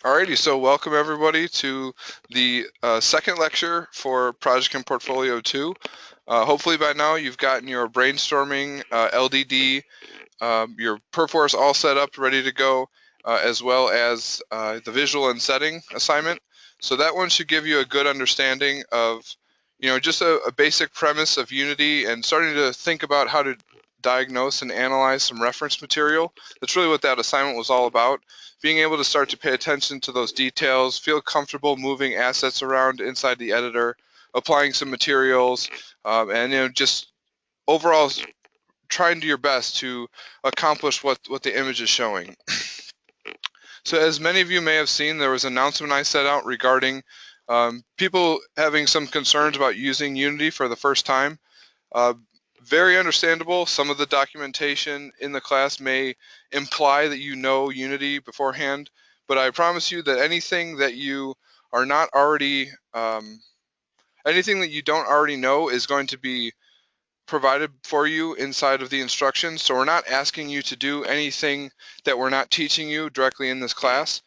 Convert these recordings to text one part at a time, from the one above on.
Alrighty, so welcome everybody to the second lecture for Project and Portfolio 2. Hopefully by now you've gotten your brainstorming, LDD, your Perforce all set up, ready to go, as well as the visual and setting assignment. So that one should give you a good understanding of, just a basic premise of Unity and starting to think about how to diagnose and analyze some reference material. That's really what that assignment was all about. Being able to start to pay attention to those details, feel comfortable moving assets around inside the editor, applying some materials, and just overall try and do your best to accomplish what the image is showing. So as many of you may have seen, there was an announcement I set out regarding people having some concerns about using Unity for the first time. Uh, Very understandable. Some of the documentation in the class may imply that you know Unity beforehand, but I promise you that are not already, anything that you don't already know is going to be provided for you inside of the instructions. So we're not asking you to do anything that we're not teaching you directly in this class.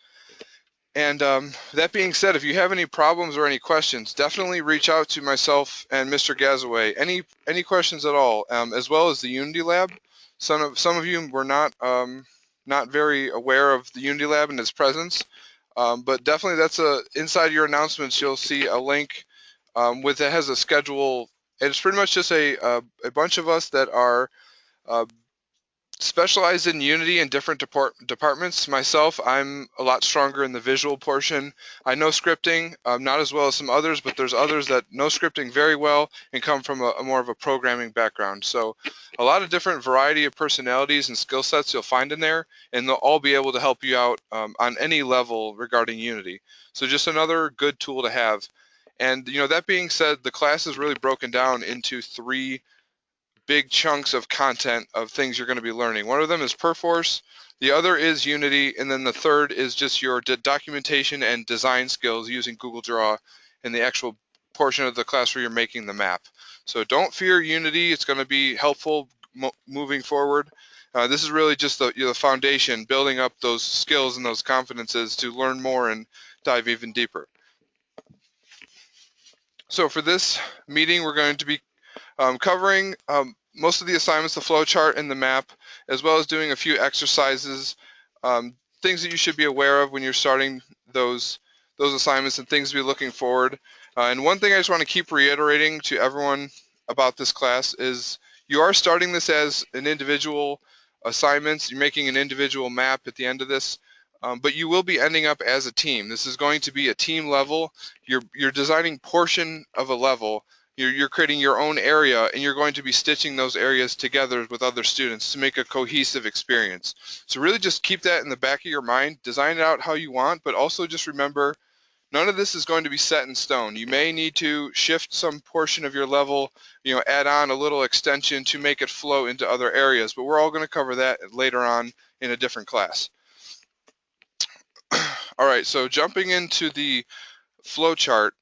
And that being said, if you have any problems or any questions, definitely reach out to myself and Mr. Gazaway. Any questions at all, as well as the Unity Lab. Some of you were not very aware of the Unity Lab and its presence, but definitely inside your announcements. You'll see a link with that has a schedule. It's pretty much just a bunch of us that are uh, specialized in Unity in different departments. Myself, I'm a lot stronger in the visual portion. I know scripting, not as well as some others, but there's others that know scripting very well and come from a more of a programming background. So a lot of different variety of personalities and skill sets you'll find in there, and they'll all be able to help you out on any level regarding Unity. So just another good tool to have. And that being said, the class is really broken down into three big chunks of content of things you're going to be learning. One of them is Perforce, the other is Unity, and then the third is just your documentation and design skills using Google Draw in the actual portion of the class where you're making the map. So don't fear Unity, it's going to be helpful moving forward. This is really just the foundation, building up those skills and those confidences to learn more and dive even deeper. So for this meeting, we're going to be covering most of the assignments, the flow chart and the map, as well as doing a few exercises, things that you should be aware of when you're starting those assignments and things to be looking forward. And one thing I just want to keep reiterating to everyone about this class is you are starting this as an individual assignments. You're making an individual map at the end of this. But you will be ending up as a team. This is going to be a team level. You're designing portion of a level. You're creating your own area, and you're going to be stitching those areas together with other students to make a cohesive experience. So really just keep that in the back of your mind, design it out how you want, but also just remember none of this is going to be set in stone. You may need to shift some portion of your level, add on a little extension to make it flow into other areas, but we're all going to cover that later on in a different class. All right, so jumping into the flow chart,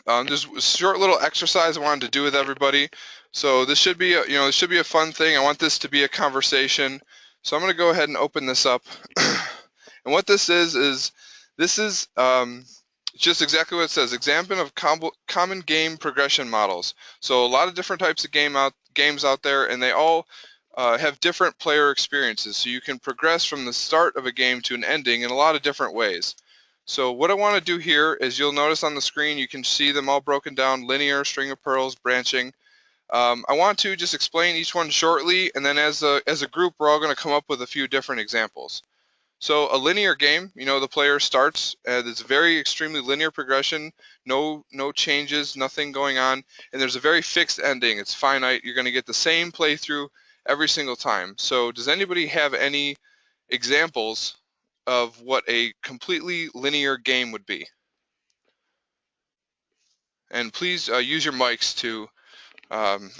there's a short little exercise I wanted to do with everybody. So this should be this should be a fun thing. I want this to be a conversation. So I'm going to go ahead and open this up. And what this is this is just exactly what it says. Example of common game progression models. So a lot of different types of games out there, and they all have different player experiences. So you can progress from the start of a game to an ending in a lot of different ways. So what I want to do here is you'll notice on the screen you can see them all broken down: linear, string of pearls, branching. I want to just explain each one shortly, and then as a group we're all going to come up with a few different examples. So a linear game, the player starts, it's a very extremely linear progression, no changes, nothing going on, and there's a very fixed ending. It's finite. You're going to get the same playthrough every single time. So does anybody have any examples of what a completely linear game would be? And please use your mics to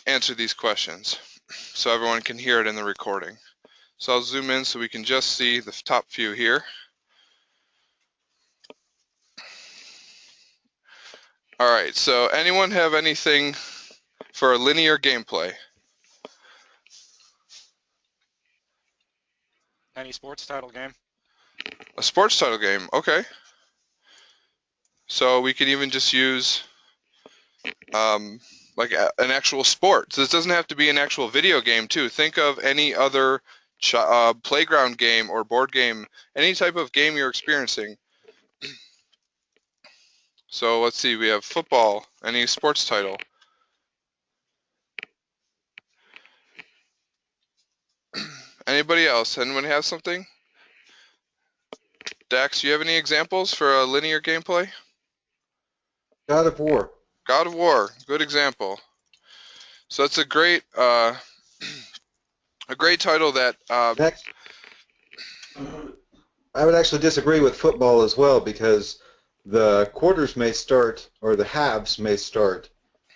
answer these questions so everyone can hear it in the recording. So I'll zoom in so we can just see the top few here. All right, so anyone have anything for a linear gameplay? Any sports title game? A sports title game. Okay. So we could even just use um, like an actual sport. So this doesn't have to be an actual video game too. Think of any other playground game or board game, any type of game you're experiencing. So let's see, we have football, any sports title. Anybody else? Anyone have something? Dax, do you have any examples for a linear gameplay? God of War. God of War, good example. So that's a great title that Next, I would actually disagree with football as well because the quarters may start, or the halves may start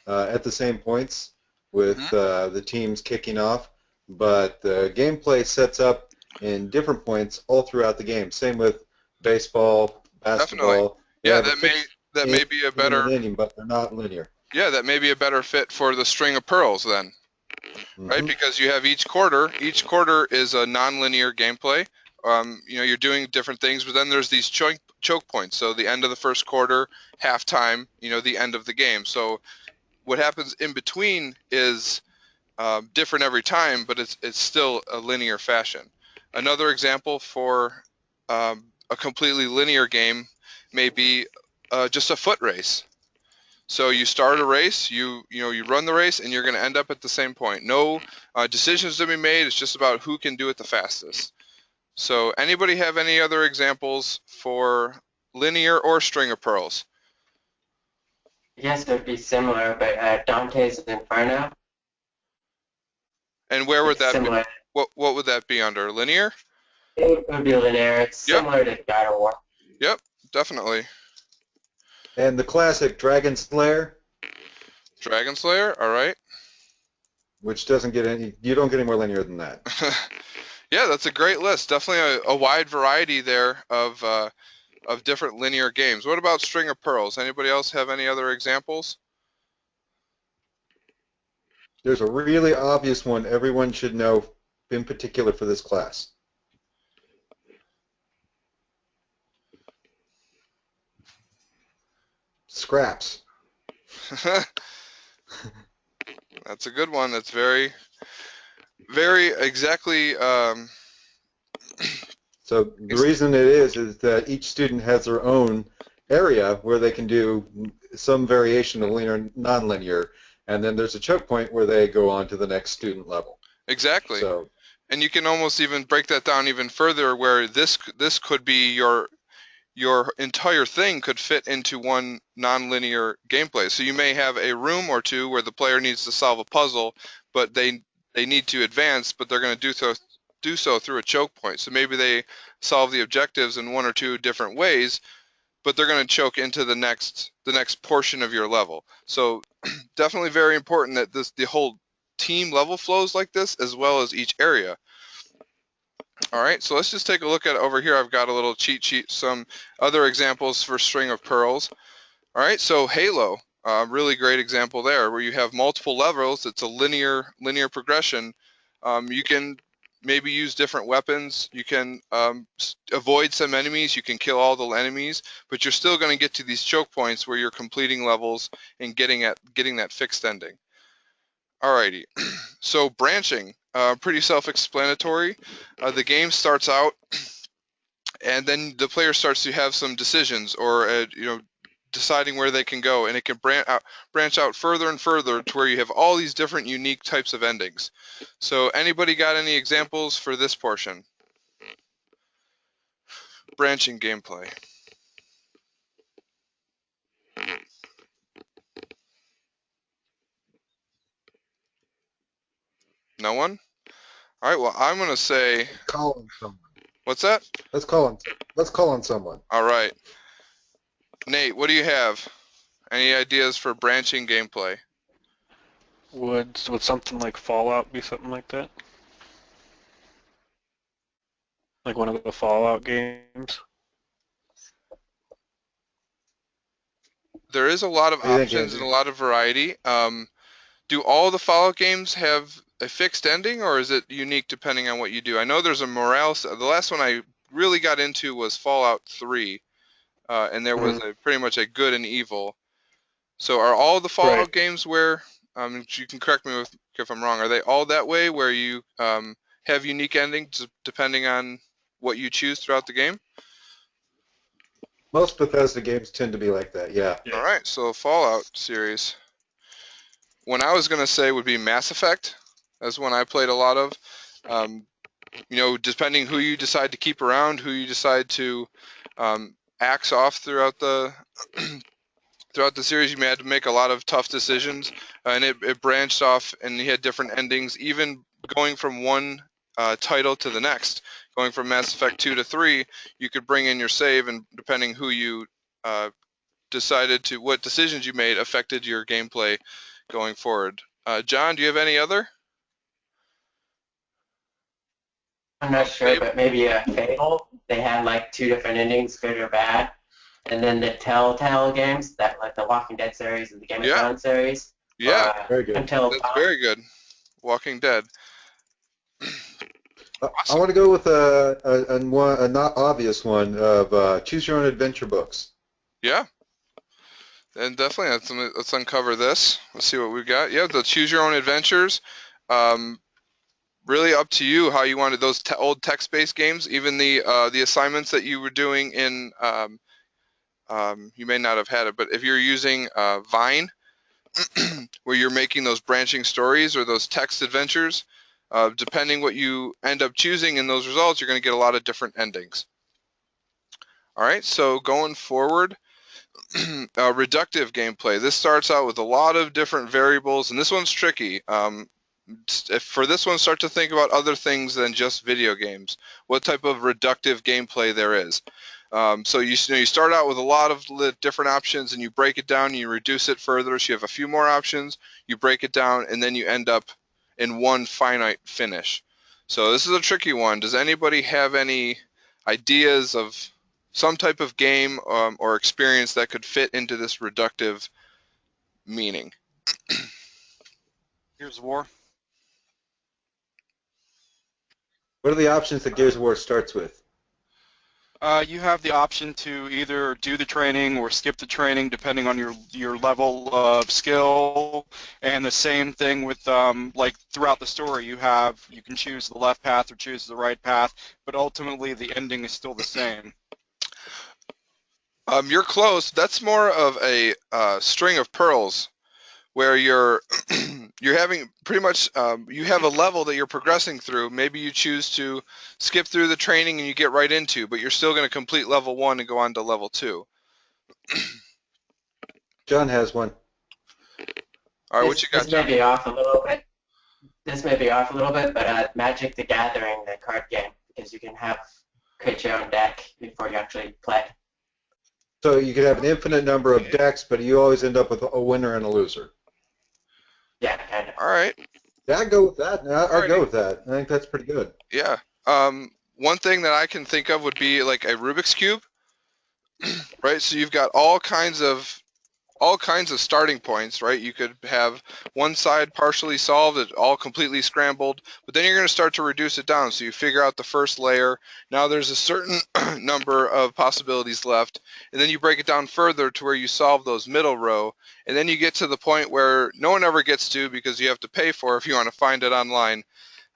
at the same points with mhm, the teams kicking off, but the gameplay sets up in different points all throughout the game. Same with baseball, definitely. basketball. They Yeah, have a fixed that may be a in an better inning, but they're not linear. yeah, that may be a better fit for the string of pearls then, right? Hmm. Because you have each quarter is a non-linear gameplay. You're doing different things, but then there's these choke points. So the end of the first quarter, halftime, the end of the game. So what happens in between is different every time, but it's still a linear fashion. Another example for a completely linear game may be just a foot race. So you start a race, you run the race, and you're going to end up at the same point. No decisions to be made. It's just about who can do it the fastest. So anybody have any other examples for linear or string of pearls? Yes, it would be similar, but Dante's Inferno, And where would it's that be? similar. What would that be under? Linear? It would be linear. It's Yep, similar to God of War. yep, definitely. And the classic Dragon Slayer, Dragon Slayer, all right. which doesn't get any, you don't get any more linear than that. Yeah, that's a great list. Definitely a wide variety there of different linear games. What about String of Pearls? Anybody else have any other examples? There's a really obvious one everyone should know in particular for this class. Scraps. That's a good one. That's very, very exactly. So the Ex reason it is that each student has their own area where they can do some variation of linear, nonlinear, and then there's a choke point where they go on to the next student level. exactly. So And you can almost even break that down even further, where this could be your entire thing could fit into one nonlinear gameplay. So you may have a room or two where the player needs to solve a puzzle, but they need to advance, but they're going to do so through a choke point. So maybe they solve the objectives in one or two different ways, but they're going to choke into the next portion of your level. So definitely very important that the whole team level flows like this as well as each area. All right, so let's just take a look at over here. I've got a little cheat sheet, some other examples for string of pearls. All right, so Halo, really great example there, where you have multiple levels. It's a linear progression. You can maybe use different weapons. You can avoid some enemies. You can kill all the enemies, but you're still going to get to these choke points where you're completing levels and getting that fixed ending. Alrighty, so branching, pretty self-explanatory. The game starts out, and then the player starts to have some decisions, or deciding where they can go, and it can branch out further and further to where you have all these different unique types of endings. So, anybody got any examples for this portion? Branching gameplay. No one? All right. Well, I'm gonna say, call on someone. what's that? Let's call on. Let's call on someone. All right, Nate. What do you have? Any ideas for branching gameplay? Would something like Fallout be something like that? Like one of the Fallout games? There is a lot of What do you think, options and a Andrew? lot of variety. Do all the Fallout games have a fixed ending, or is it unique depending on what you do? I know there's a morale. The last one I really got into was Fallout 3, and there was pretty much a good and evil. So are all the Fallout games where, you can correct me if I'm wrong, are they all that way where you have unique endings depending on what you choose throughout the game? Most Bethesda games tend to be like that, yeah. All right, so Fallout series. One I was going to say would be Mass Effect. That's one I played a lot of. Depending who you decide to keep around, who you decide to axe off throughout the throughout the series, you may have to make a lot of tough decisions, and it branched off, and you had different endings, even going from one title to the next. Going from Mass Effect 2 to 3, you could bring in your save, and depending who you what decisions you made affected your gameplay going forward. John, do you have any other? I'm not sure, but maybe a Fable. They had like 2 different endings, good or bad. And then the Telltale games, that like the Walking Dead series and the Game of Thrones series. Yeah, very good. Until that's very good. Walking Dead. I want to go with a not obvious one of Choose Your Own Adventure books. Yeah. And definitely, let's uncover this. Let's see what we've got. Yeah, the Choose Your Own Adventures. Really up to you how you wanted those old text-based games. Even the assignments that you were doing in, you may not have had it, but if you're using Vine, where you're making those branching stories or those text adventures, depending what you end up choosing in those results, you're going to get a lot of different endings. All right, so going forward, reductive gameplay. This starts out with a lot of different variables, and this one's tricky. For this one, start to think about other things than just video games. What type of reductive gameplay there is. So you start out with a lot of different options, and you break it down, and you reduce it further, so you have a few more options, you break it down, and then you end up in one finite finish. So this is a tricky one. Does anybody have any ideas of some type of game or experience that could fit into this reductive meaning? Gears of War. What are the options that Gears of War starts with? You have the option to either do the training or skip the training depending on your level of skill, and the same thing with like throughout the story you can choose the left path or choose the right path, but ultimately the ending is still the same. You're close. That's more of a string of pearls, where you're having pretty much you have a level that you're progressing through. Maybe you choose to skip through the training and you get right into, but you're still going to complete level 1 and go on to level 2. John has one. All right, what you got, This John? may be off a little bit. But Magic the Gathering, the card game, because you can create your own deck before you actually play. So you could have an infinite number of decks, but you always end up with a winner and a loser. Yeah, kind of. All right. Yeah, I'd go with that. I'll go with that. I think that's pretty good. Yeah. One thing that I can think of would be like a Rubik's Cube, right? So you've got all kinds of starting points, right? You could have one side partially solved, it all completely scrambled, but then you're going to start to reduce it down. So you figure out the first layer. Now there's a certain number of possibilities left, and then you break it down further to where you solve those middle row, and then you get to the point where no one ever gets to because you have to pay for it if you want to find it online.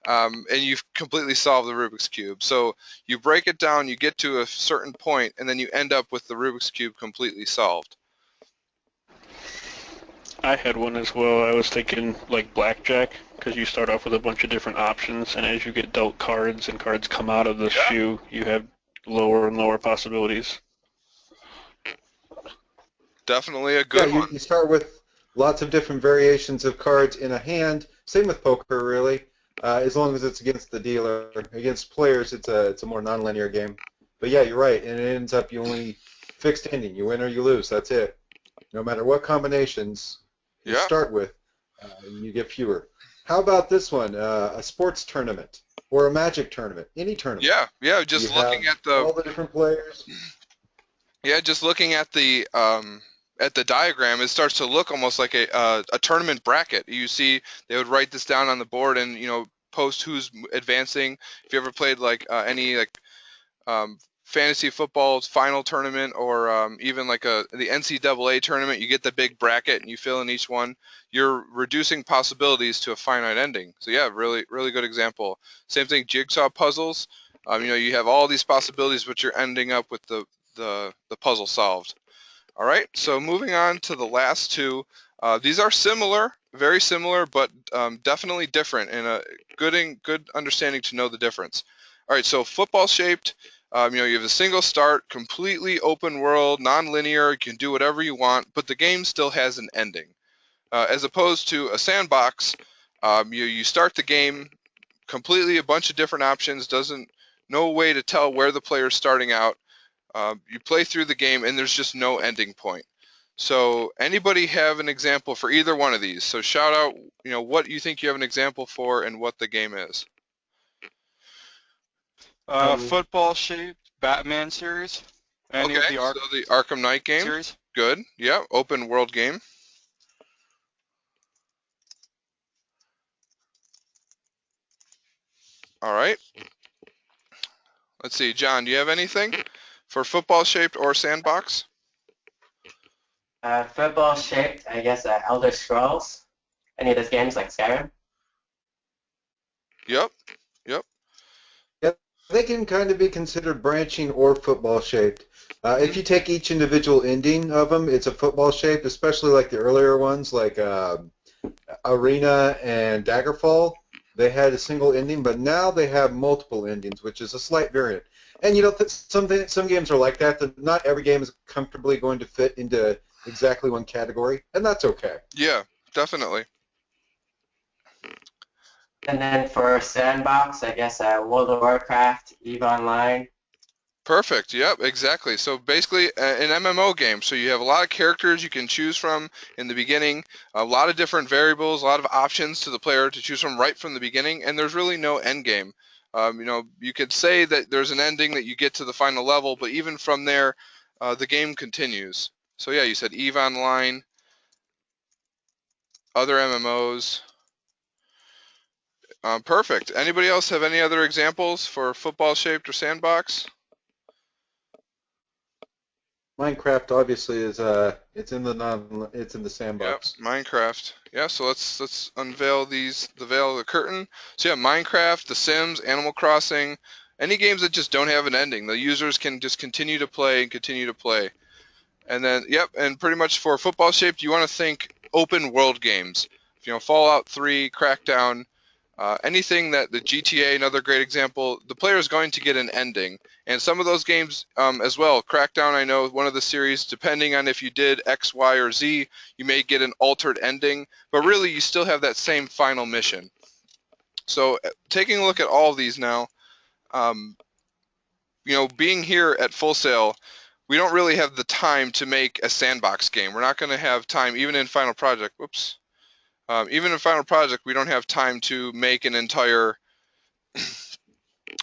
And you've completely solved the Rubik's Cube. So you break it down, you get to a certain point, and then you end up with the Rubik's Cube completely solved. I had one as well. I was thinking like blackjack, because you start off with a bunch of different options, and as you get dealt cards and cards come out of the shoe, you have lower and lower possibilities. Definitely a good one. You start with lots of different variations of cards in a hand. Same with poker, really. As long as it's against the dealer. Against players, it's a more nonlinear game. But yeah, you're right, and it ends up you only fixed ending. You win or you lose. That's it. No matter what combinations you start with, you get fewer. How about this one? A sports tournament or a Magic tournament? Any tournament? Yeah. Just looking at all the different players. Yeah, just looking at the diagram, it starts to look almost like a tournament bracket. You see, they would write this down on the board and post who's advancing. If you ever played like any like fantasy football's final tournament, or even like the NCAA tournament, you get the big bracket and you fill in each one. You're reducing possibilities to a finite ending. So yeah, really, really good example. Same thing, jigsaw puzzles. You have all these possibilities, but you're ending up with the puzzle solved. All right, so moving on to the last two. These are similar, very similar, but definitely different, and a good understanding to know the difference. All right, so football shaped. You have a single start, completely open world, non-linear. You can do whatever you want, but the game still has an ending. As opposed to a sandbox, you start the game completely a bunch of different options. No way to tell where the player's starting out. You play through the game, and there's just no ending point. So anybody have an example for either one of these? So shout out, what you think you have an example for and what the game is. Football shaped Batman series. Any Okay, of the so the Arkham Knight game. series? Good. Yeah, open world game. All right. Let's see, John, do you have anything for football shaped or sandbox? Football shaped, I guess, Elder Scrolls. Any of those games like Skyrim? Yep. Yeah, they can kind of be considered branching or football shaped. If you take each individual ending of them, it's a football shape, especially like the earlier ones like Arena and Daggerfall. They had a single ending, but now they have multiple endings, which is a slight variant. And some games are like that. That not every game is comfortably going to fit into exactly one category, and that's okay. Yeah, definitely. And then for Sandbox, I guess World of Warcraft, EVE Online. Perfect. Yep, exactly. So basically an MMO game. So you have a lot of characters you can choose from in the beginning, a lot of different variables, a lot of options to the player to choose from right from the beginning, and there's really no end game. You could say that there's an ending that you get to the final level, but even from there, the game continues. So yeah, you said EVE Online, other MMOs. Perfect. Anybody else have any other examples for football shaped or sandbox? Minecraft obviously is it's in the Yep, sandbox. Minecraft. Yeah, so let's unveil the veil of the curtain. So yeah, Minecraft, The Sims, Animal Crossing, any games that just don't have an ending. The users can just continue to play and continue to play. And then yep, and pretty much for football shaped, you want to think open world games. Fallout 3, Crackdown, anything that the GTA, another great example, the player is going to get an ending. And some of those games as well, Crackdown, I know one of the series, depending on if you did X, Y, or Z, you may get an altered ending, but really you still have that same final mission. So taking a look at all of these now, being here at Full Sail, we don't really have the time to make a sandbox game. We're not going to have time, even in Final Project, even in Final Project, we don't have time to make an entire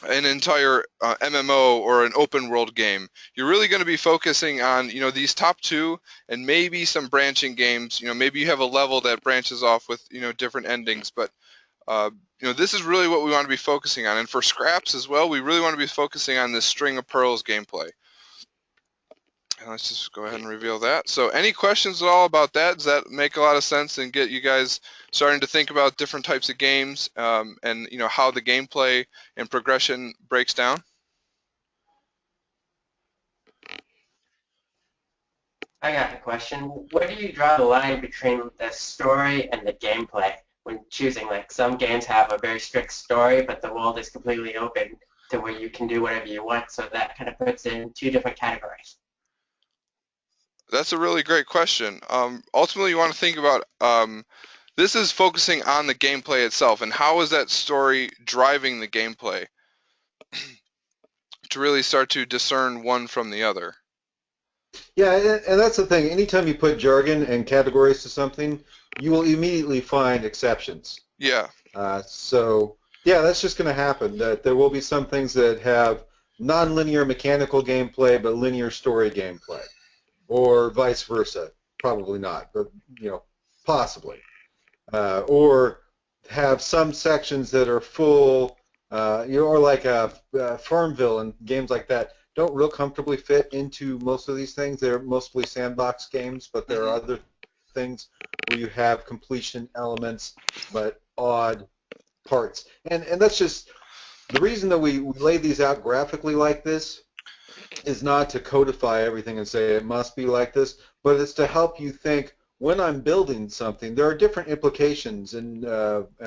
MMO or an open world game. You're really going to be focusing on these top two and maybe some branching games. Maybe you have a level that branches off with different endings, but this is really what we want to be focusing on. And for scraps as well, we really want to be focusing on this String of Pearls gameplay. And let's just go ahead and reveal that. So any questions at all about that? Does that make a lot of sense and get you guys starting to think about different types of games and how the gameplay and progression breaks down? I got the question. Where do you draw the line between the story and the gameplay when choosing? Like some games have a very strict story, but the world is completely open to where you can do whatever you want. So that kind of puts in two different categories. That's a really great question. Ultimately, you want to think about this is focusing on the gameplay itself and how is that story driving the gameplay to really start to discern one from the other. Yeah, and that's the thing. Anytime you put jargon and categories to something, you will immediately find exceptions. Yeah. So yeah, that's just going to happen. That there will be some things that have non-linear mechanical gameplay but linear story gameplay, or vice versa. Probably not, but possibly. Or have some sections that are full or like Farmville and games like that don't real comfortably fit into most of these things. They're mostly sandbox games, but there are Hmm. other things where you have completion elements, but odd parts. And that's just the reason that we lay these out graphically like this is not to codify everything and say it must be like this, but it's to help you think when I'm building something, there are different implications and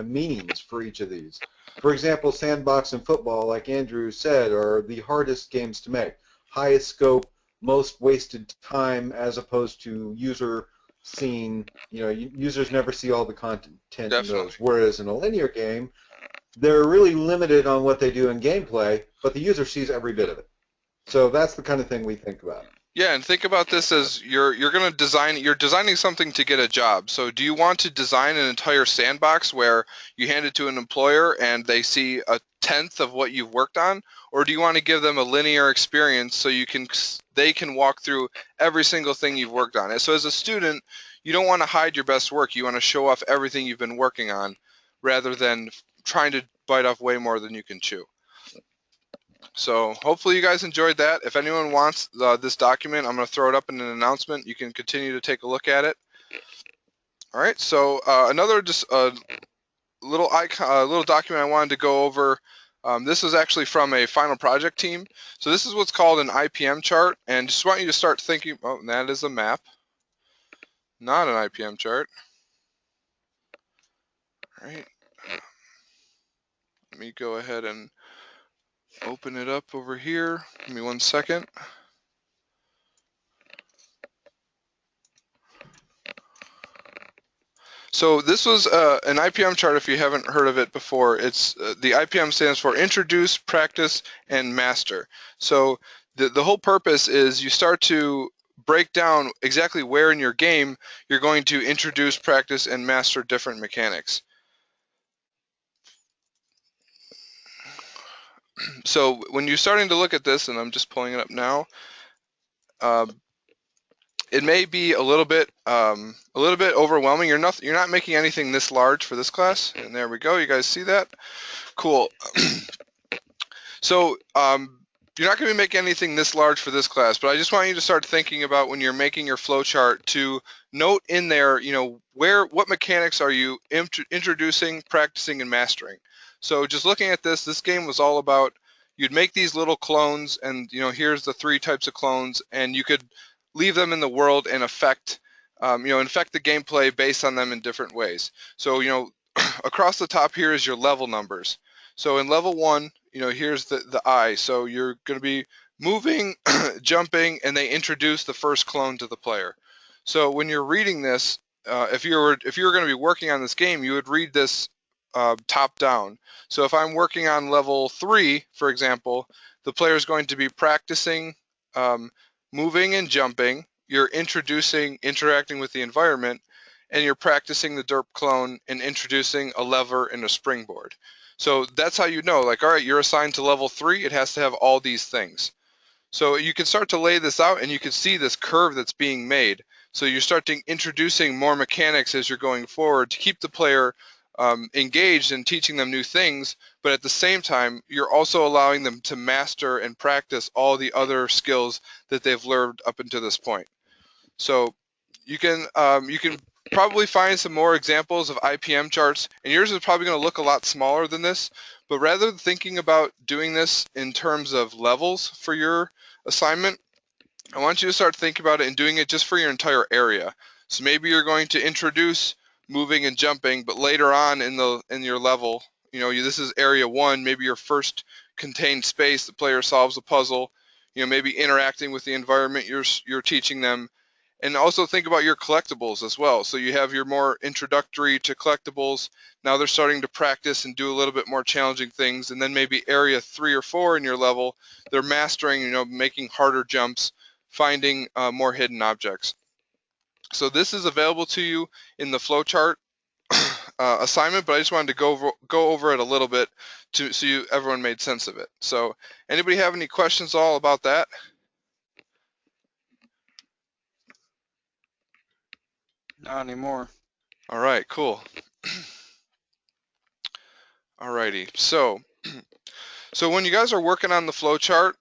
meanings for each of these. For example, sandbox and football, like Andrew said, are the hardest games to make. Highest scope, most wasted time as opposed to user seeing, users never see all the content in Definitely. those. Whereas in a linear game, they're really limited on what they do in gameplay, but the user sees every bit of it. So that's the kind of thing we think about. Yeah, and think about this as you're going to design you're designing something to get a job. So do you want to design an entire sandbox where you hand it to an employer and they see a tenth of what you've worked on, or do you want to give them a linear experience so they can walk through every single thing you've worked on? And so as a student, you don't want to hide your best work. You want to show off everything you've been working on rather than trying to bite off way more than you can chew. So hopefully you guys enjoyed that. If anyone wants this document, I'm going to throw it up in an announcement. You can continue to take a look at it. All right. So another just little little document I wanted to go over. This is actually from a final project team. So this is what's called an IPM chart, and just want you to start thinking. Oh, that is a map, not an IPM chart. All right. Let me go ahead and open it up over here. Give me 1 second. So this was an IPM chart if you haven't heard of it before. It's the IPM stands for Introduce, Practice, and Master. So the whole purpose is you start to break down exactly where in your game you're going to introduce, practice, and master different mechanics. So when you're starting to look at this, and I'm just pulling it up now, it may be a little bit overwhelming. You're not making anything this large for this class, and there we go. You guys see that? Cool. So you're not going to be making anything this large for this class, but I just want you to start thinking about when you're making your flow chart to note in there, what mechanics are you introducing, practicing, and mastering. So just looking at this game was all about you'd make these little clones, and here's the 3 types of clones, and you could leave them in the world and affect the gameplay based on them in different ways. So across the top here is your level numbers. So in level 1, here's the I. So you're going to be moving, jumping, and they introduce the first clone to the player. So when you're reading this, if you were going to be working on this game, you would read this top down. So if I'm working on level 3, for example, the player is going to be practicing moving and jumping. You're interacting with the environment, and you're practicing the derp clone and introducing a lever and a springboard. So that's how you know, like, all right, you're assigned to level 3, it has to have all these things. So you can start to lay this out and you can see this curve that's being made. So you're starting introducing more mechanics as you're going forward to keep the player engaged and teaching them new things, but at the same time, you're also allowing them to master and practice all the other skills that they've learned up until this point. So you can probably find some more examples of IPM charts, and yours is probably going to look a lot smaller than this, but rather than thinking about doing this in terms of levels for your assignment, I want you to start thinking about it and doing it just for your entire area. So maybe you're going to introduce moving and jumping, but later on in your level, this is area 1, maybe your first contained space, the player solves a puzzle, maybe interacting with the environment you're teaching them. And also think about your collectibles as well. So you have your more introductory to collectibles. Now they're starting to practice and do a little bit more challenging things. And then maybe area 3 or 4 in your level, they're mastering, making harder jumps, finding more hidden objects. So this is available to you in the flowchart assignment, but I just wanted to go over it a little bit so everyone made sense of it. So anybody have any questions all about that? Not anymore. All right, cool. Alrighty, so So when you guys are working on the flow chart,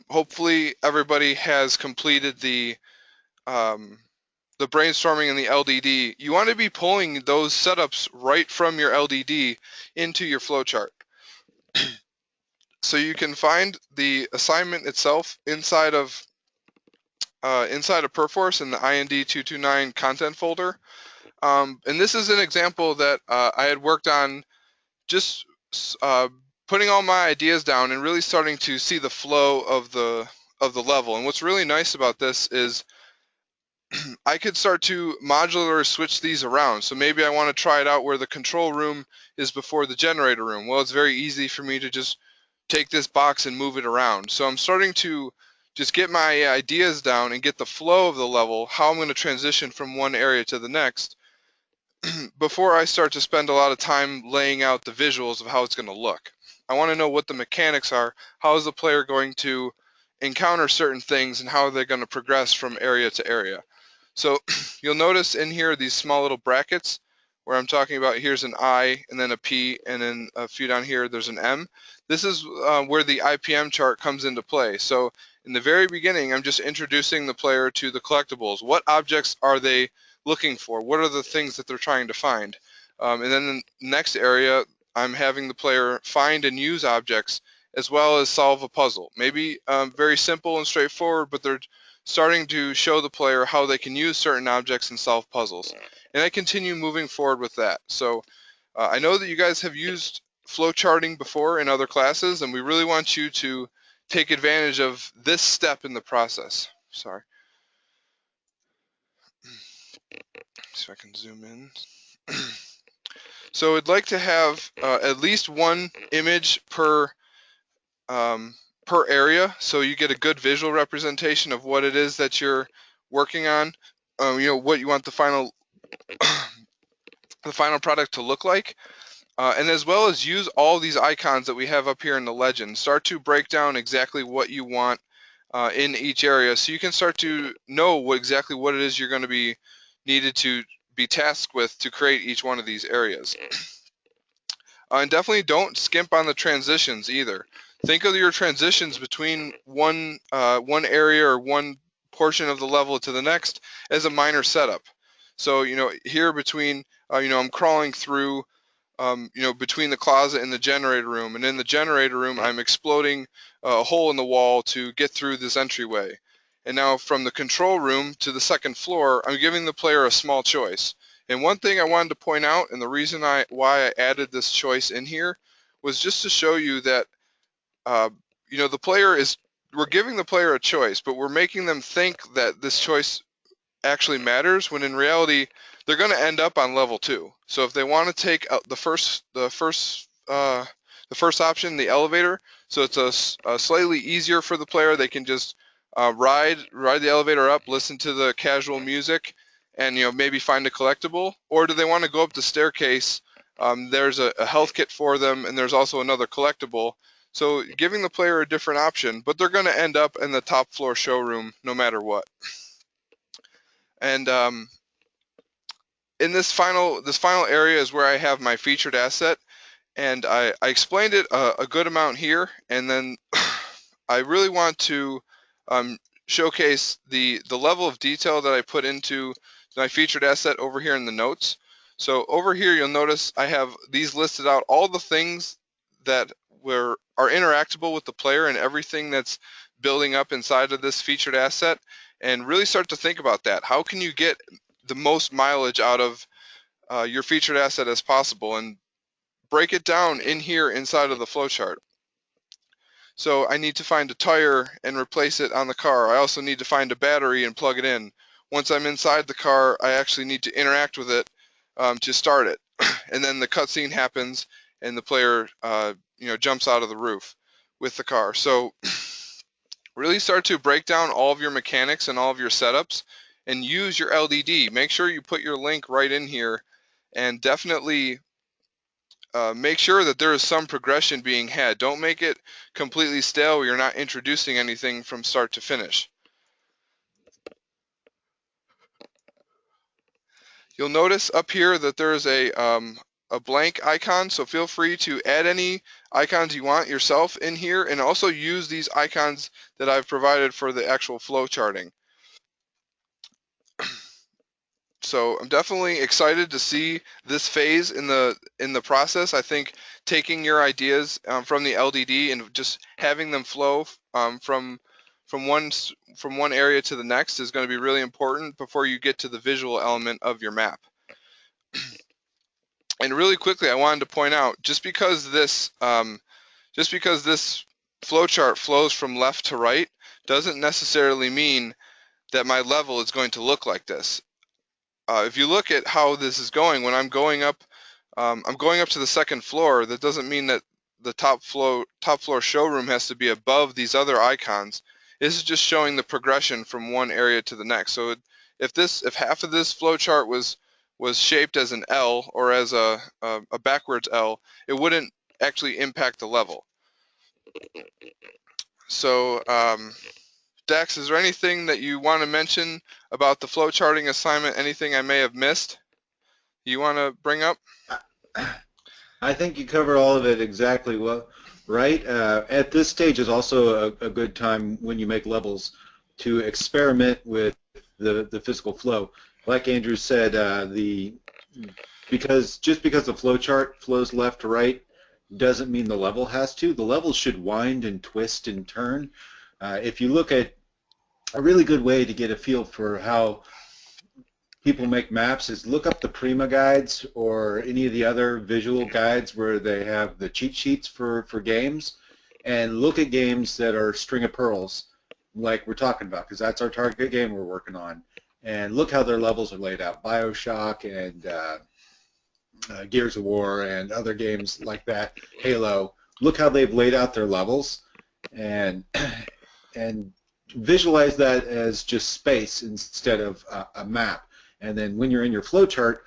hopefully everybody has completed the brainstorming and the LDD. You want to be pulling those setups right from your LDD into your flow chart. So you can find the assignment itself inside of Perforce in the IND229 content folder. And this is an example that I had worked on, just uh, putting all my ideas down and really starting to see the flow of the level. And what's really nice about this is I could start to modular switch these around. So maybe I want to try it out where the control room is before the generator room. Well, it's very easy for me to just take this box and move it around. So I'm starting to just get my ideas down and get the flow of the level, how I'm going to transition from one area to the next, before I start to spend a lot of time laying out the visuals of how it's going to look. I want to know what the mechanics are. How is the player going to encounter certain things, and how are they going to progress from area to area? So you'll notice in here these small little brackets where I'm talking about here's an I and then a P and then a few down here there's an M. This is where the IPM chart comes into play. So in the very beginning, I'm just introducing the player to the collectibles. What objects are they looking for? What are the things that they're trying to find? And then in the next area, I'm having the player find and use objects as well as solve a puzzle. Maybe very simple and straightforward, but they're starting to show the player how they can use certain objects and solve puzzles. And I continue moving forward with that. So I know that you guys have used flowcharting before in other classes, and we really want you to take advantage of this step in the process. Sorry. See if I can zoom in. So I'd like to have at least one image per area, so you get a good visual representation of what it is that you're working on. What you want the final product to look like, and as well as use all these icons that we have up here in the legend. Start to break down exactly what you want in each area, so you can start to know exactly what it is you're going to be needed to be tasked with to create each one of these areas. And definitely don't skimp on the transitions either. Think of your transitions between one area or one portion of the level to the next as a minor setup. So here between I'm crawling through between the closet and the generator room, and in the generator room I'm exploding a hole in the wall to get through this entryway. And now from the control room to the second floor, I'm giving the player a small choice. And one thing I wanted to point out, and the reason why I added this choice in here, was just to show you that we're giving the player a choice, but we're making them think that this choice actually matters, when in reality they're going to end up on level 2. So if they want to take the first option, the elevator, so it's a slightly easier for the player. They can just ride the elevator up, listen to the casual music, and maybe find a collectible. Or do they want to go up the staircase? There's a health kit for them, and there's also another collectible. So giving the player a different option, but they're going to end up in the top floor showroom no matter what. And in this final area is where I have my featured asset, and I explained it a good amount here, and then I really want to showcase the level of detail that I put into my featured asset over here in the notes. So over here you'll notice I have these listed out, all the things that are interactable with the player and everything that's building up inside of this featured asset, and really start to think about that. How can you get the most mileage out of your featured asset as possible, and break it down in here inside of the flowchart. So I need to find a tire and replace it on the car. I also need to find a battery and plug it in. Once I'm inside the car, I actually need to interact with it to start it. And then the cutscene happens and the player jumps out of the roof with the car. So really start to break down all of your mechanics and all of your setups, and use your LDD. Make sure you put your link right in here, and definitely make sure that there is some progression being had. Don't make it completely stale where you're not introducing anything from start to finish. You'll notice up here that there is a a blank icon, so feel free to add any icons you want yourself in here, and also use these icons that I've provided for the actual flow charting. So I'm definitely excited to see this phase in the process. I think taking your ideas from the LDD and just having them flow from one area to the next is going to be really important before you get to the visual element of your map. And really quickly, I wanted to point out, just because this flowchart flows from left to right doesn't necessarily mean that my level is going to look like this. If you look at how this is going, when I'm going up to the second floor. That doesn't mean that the top floor showroom has to be above these other icons. This is just showing the progression from one area to the next. So if half of this flowchart was shaped as an L or as a backwards L, it wouldn't actually impact the level. So Dax, is there anything that you want to mention about the flowcharting assignment? Anything I may have missed you want to bring up? I think you covered all of it exactly well, right? At this stage is also a good time when you make levels to experiment with the physical flow. Like Andrew said, because the flowchart flows left to right doesn't mean the level has to. The level should wind and twist and turn. If you look at a really good way to get a feel for how people make maps is look up the Prima guides or any of the other visual guides where they have the cheat sheets for games, and look at games that are string of pearls like we're talking about, because that's our target game we're working on. And look how their levels are laid out. BioShock and Gears of War and other games like that, Halo. Look how they've laid out their levels, and and visualize that as just space instead of a map. And then when you're in your flowchart,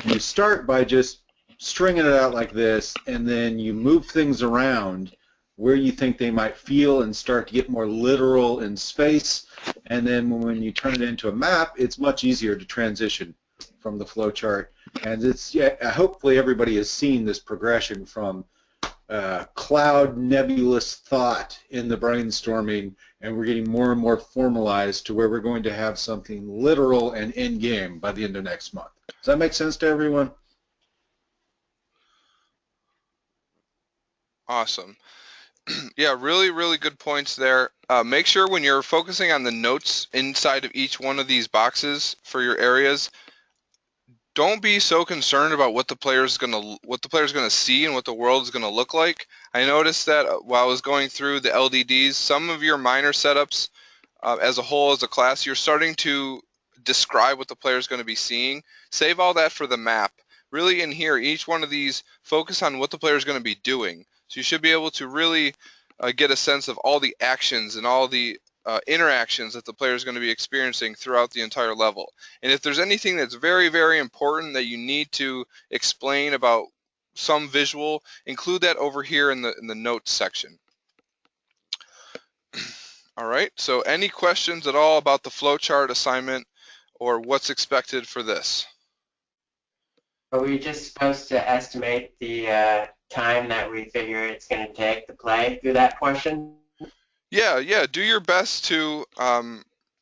you start by just stringing it out like this, and then you move things around where you think they might feel and start to get more literal in space. And then when you turn it into a map, it's much easier to transition from the flowchart. And it's hopefully everybody has seen this progression from cloud nebulous thought in the brainstorming, and we're getting more and more formalized to where we're going to have something literal and in-game by the end of next month. Does that make sense to everyone? Awesome. Yeah, really, really good points there. Make sure when you're focusing on the notes inside of each one of these boxes for your areas, don't be so concerned about what the player's gonna see and what the world is gonna look like. I noticed that while I was going through the LDDs, some of your minor setups as a whole, as a class, you're starting to describe what the player is going to be seeing. Save all that for the map. Really in here, each one of these, focus on what the player is going to be doing. So you should be able to really get a sense of all the actions and all the interactions that the player is going to be experiencing throughout the entire level. And if there's anything that's very, very important that you need to explain about some visual, include that over here in the notes section. All right, so any questions at all about the flowchart assignment or what's expected for this? Are we just supposed to estimate the time that we figure it's going to take to play through that portion? Yeah, do your best to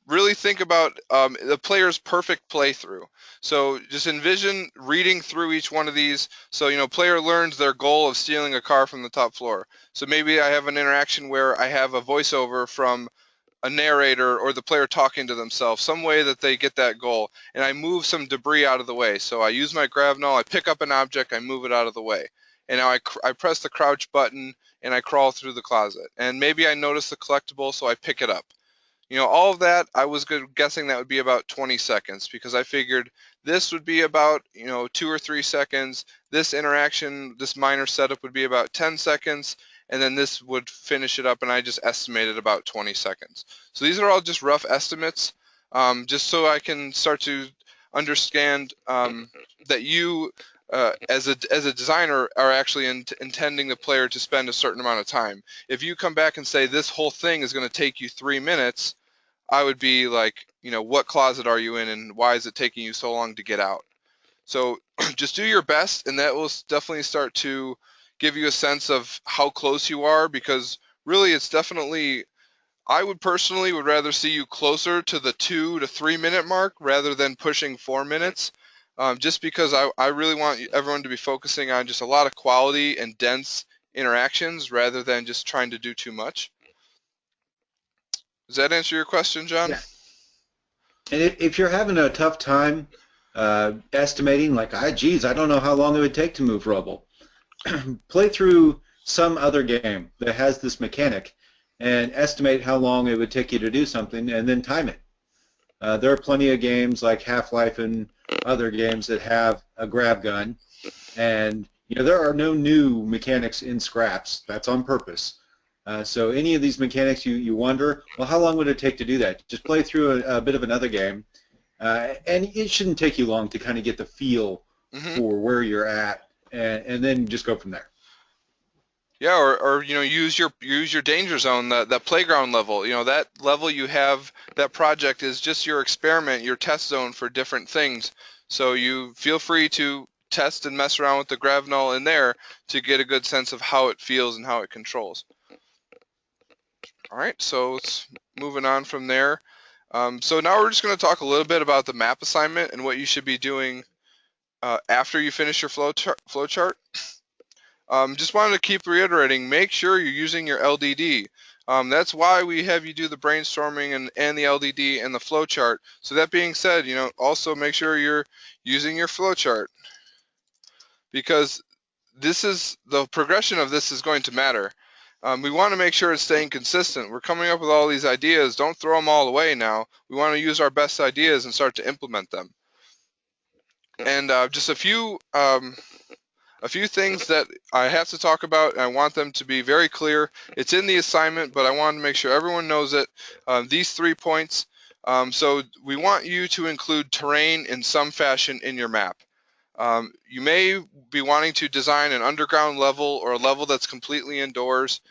really think about the player's perfect playthrough. So just envision reading through each one of these. So, player learns their goal of stealing a car from the top floor. So maybe I have an interaction where I have a voiceover from a narrator or the player talking to themselves, some way that they get that goal, and I move some debris out of the way. So I use my grab null, I pick up an object, I move it out of the way, and now I press the crouch button and I crawl through the closet, and maybe I notice the collectible, so I pick it up. All of that, I was guessing that would be about 20 seconds, because I figured this would be about 2 or 3 seconds, this interaction, this minor setup would be about 10 seconds, and then this would finish it up, and I just estimated about 20 seconds. So these are all just rough estimates, just so I can start to understand that you, as a designer, are actually intending the player to spend a certain amount of time. If you come back and say this whole thing is going to take you 3 minutes, I would be like, what closet are you in, and why is it taking you so long to get out? So just do your best, and that will definitely start to give you a sense of how close you are, because really it's definitely, I would personally would rather see you closer to the 2 to 3 minute mark rather than pushing 4 minutes, just because I really want everyone to be focusing on just a lot of quality and dense interactions rather than just trying to do too much. Does that answer your question, John? Yeah. And if you're having a tough time estimating, like, geez, I don't know how long it would take to move rubble, play through some other game that has this mechanic and estimate how long it would take you to do something and then time it. There are plenty of games like Half-Life and other games that have a grab gun, and there are no new mechanics in scraps. That's on purpose. So any of these mechanics you wonder, well, how long would it take to do that? Just play through a bit of another game, and it shouldn't take you long to kind of get the feel for where you're at, and then just go from there. Yeah, or use your danger zone, that playground level. That level you have, that project is just your experiment, your test zone for different things. So you feel free to test and mess around with the grav null in there to get a good sense of how it feels and how it controls. All right, so let's moving on from there. So now we're just going to talk a little bit about the map assignment and what you should be doing after you finish your flow chart. Just wanted to keep reiterating, make sure you're using your LDD. That's why we have you do the brainstorming and the LDD and the flowchart. So that being said, also make sure you're using your flowchart, because the progression of this is going to matter. We want to make sure it's staying consistent. We're coming up with all these ideas. Don't throw them all away now. We want to use our best ideas and start to implement them. And just a few things that I have to talk about, and I want them to be very clear. It's in the assignment, but I want to make sure everyone knows it. These 3 points. So we want you to include terrain in some fashion in your map. You may be wanting to design an underground level or a level that's completely indoors.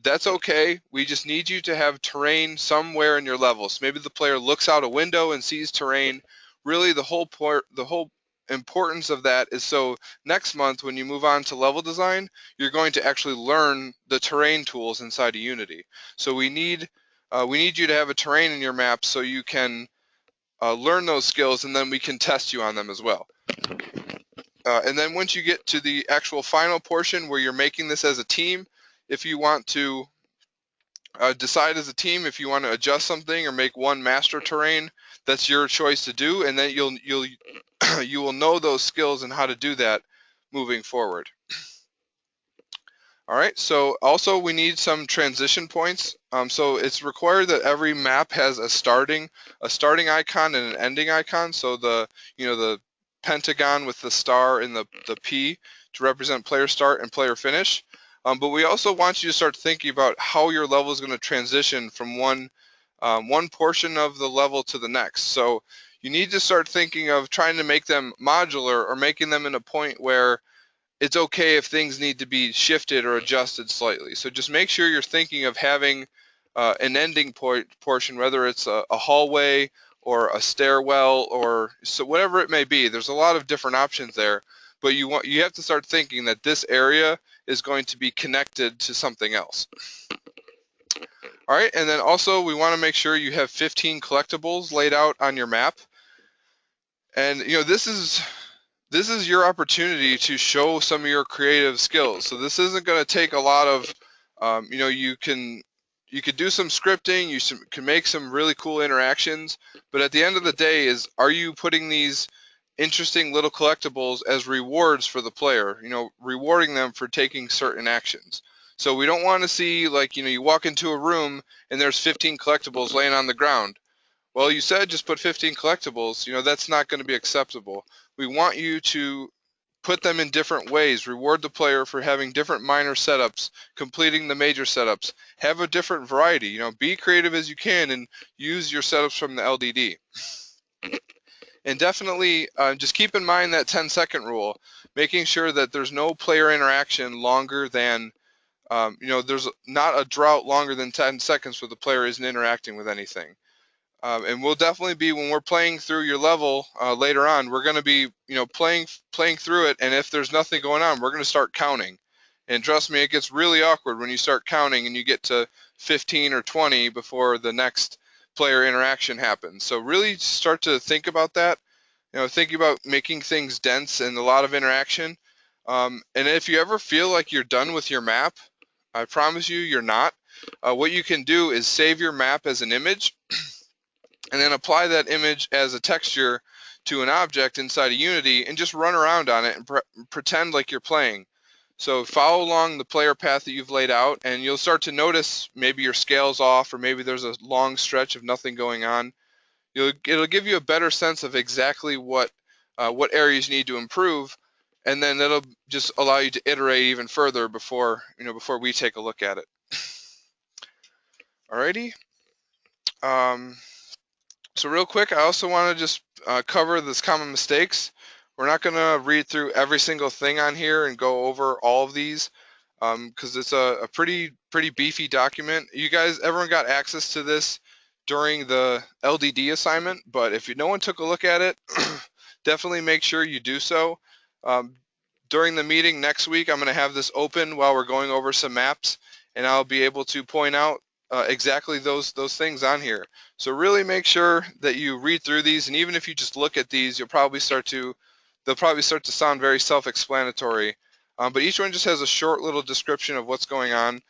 That's okay. We just need you to have terrain somewhere in your level. So maybe the player looks out a window and sees terrain. Really, the whole importance of that is so next month when you move on to level design, you're going to actually learn the terrain tools inside of Unity. So we need you to have a terrain in your map so you can learn those skills, and then we can test you on them as well. And then once you get to the actual final portion where you're making this as a team, if you want to decide as a team if you want to adjust something or make one master terrain, that's your choice to do, and then you will know those skills and how to do that moving forward. All right, so also we need some transition points. So it's required that every map has a starting icon and an ending icon. So the pentagon with the star and the P to represent player start and player finish. But we also want you to start thinking about how your level is going to transition from one portion of the level to the next. So you need to start thinking of trying to make them modular, or making them in a point where it's okay if things need to be shifted or adjusted slightly. So just make sure you're thinking of having an ending portion, whether it's a hallway or a stairwell, or so whatever it may be. There's a lot of different options there, but you have to start thinking that this area is going to be connected to something else. All right, and then also we want to make sure you have 15 collectibles laid out on your map. And this is your opportunity to show some of your creative skills. So this isn't going to take a lot of, you could do some scripting, you can make some really cool interactions, but at the end of the day are you putting these interesting little collectibles as rewards for the player, rewarding them for taking certain actions. So we don't want to see, like, you walk into a room and there's 15 collectibles laying on the ground. Well, you said just put 15 collectibles, that's not going to be acceptable. We want you to put them in different ways, reward the player for having different minor setups, completing the major setups, have a different variety, be creative as you can and use your setups from the LDD. And definitely just keep in mind that 10-second rule, making sure that there's no player interaction longer than, there's not a drought longer than 10 seconds where the player isn't interacting with anything. And we'll definitely be, when we're playing through your level later on, we're going to be, playing through it. And if there's nothing going on, we're going to start counting. And trust me, it gets really awkward when you start counting and you get to 15 or 20 before the next player interaction happens. So really start to think about that. Think about making things dense and a lot of interaction. And if you ever feel like you're done with your map, I promise you, you're not. What you can do is save your map as an image and then apply that image as a texture to an object inside of Unity and just run around on it and pretend like you're playing. So follow along the player path that you've laid out, and you'll start to notice maybe your scale's off, or maybe there's a long stretch of nothing going on. It'll give you a better sense of exactly what areas you need to improve, and then that'll just allow you to iterate even further before we take a look at it. Alrighty. So real quick, I also want to just cover this common mistakes. We're not going to read through every single thing on here and go over all of these because it's a pretty beefy document. Everyone got access to this during the LDD assignment, but if no one took a look at it, definitely make sure you do so. During the meeting next week, I'm going to have this open while we're going over some maps, and I'll be able to point out exactly those things on here. So really make sure that you read through these, and even if you just look at these, they'll probably start to sound very self-explanatory. But each one just has a short little description of what's going on.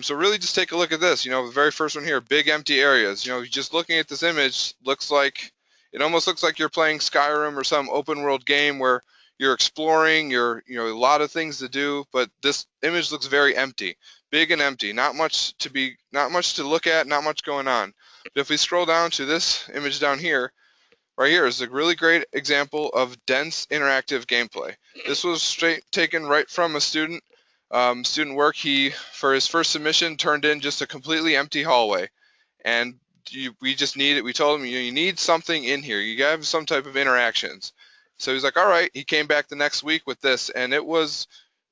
So really just take a look at this. The very first one here, big empty areas. Just looking at this image it almost looks like you're playing Skyrim or some open world game where you're exploring, a lot of things to do, but this image looks very empty, big and empty, not much to look at, not much going on. But if we scroll down to this image down here, right here is a really great example of dense interactive gameplay. This was taken right from a student work. He, for his first submission, turned in just a completely empty hallway, and we just need it. We told him you need something in here. You gotta have some type of interactions. So he's like, all right. He came back the next week with this, and it was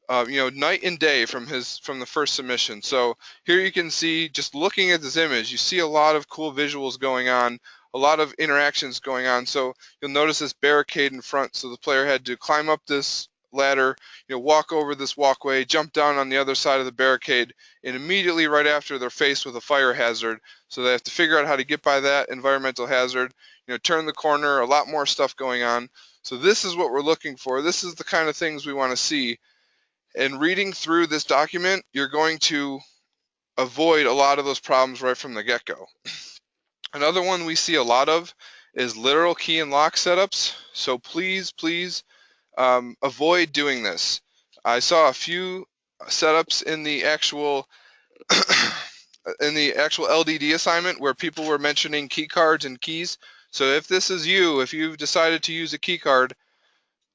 night and day from the first submission. So here you can see, just looking at this image, you see a lot of cool visuals going on, a lot of interactions going on. So you'll notice this barricade in front. So the player had to climb up this ladder, walk over this walkway, jump down on the other side of the barricade, and immediately right after they're faced with a fire hazard. So they have to figure out how to get by that environmental hazard, turn the corner, a lot more stuff going on. So this is what we're looking for. This is the kind of things we want to see. And reading through this document, you're going to avoid a lot of those problems right from the get-go. Another one we see a lot of is literal key and lock setups. So please avoid doing this. I saw a few setups in the actual LDD assignment where people were mentioning key cards and keys. So if this is you, if you've decided to use a key card,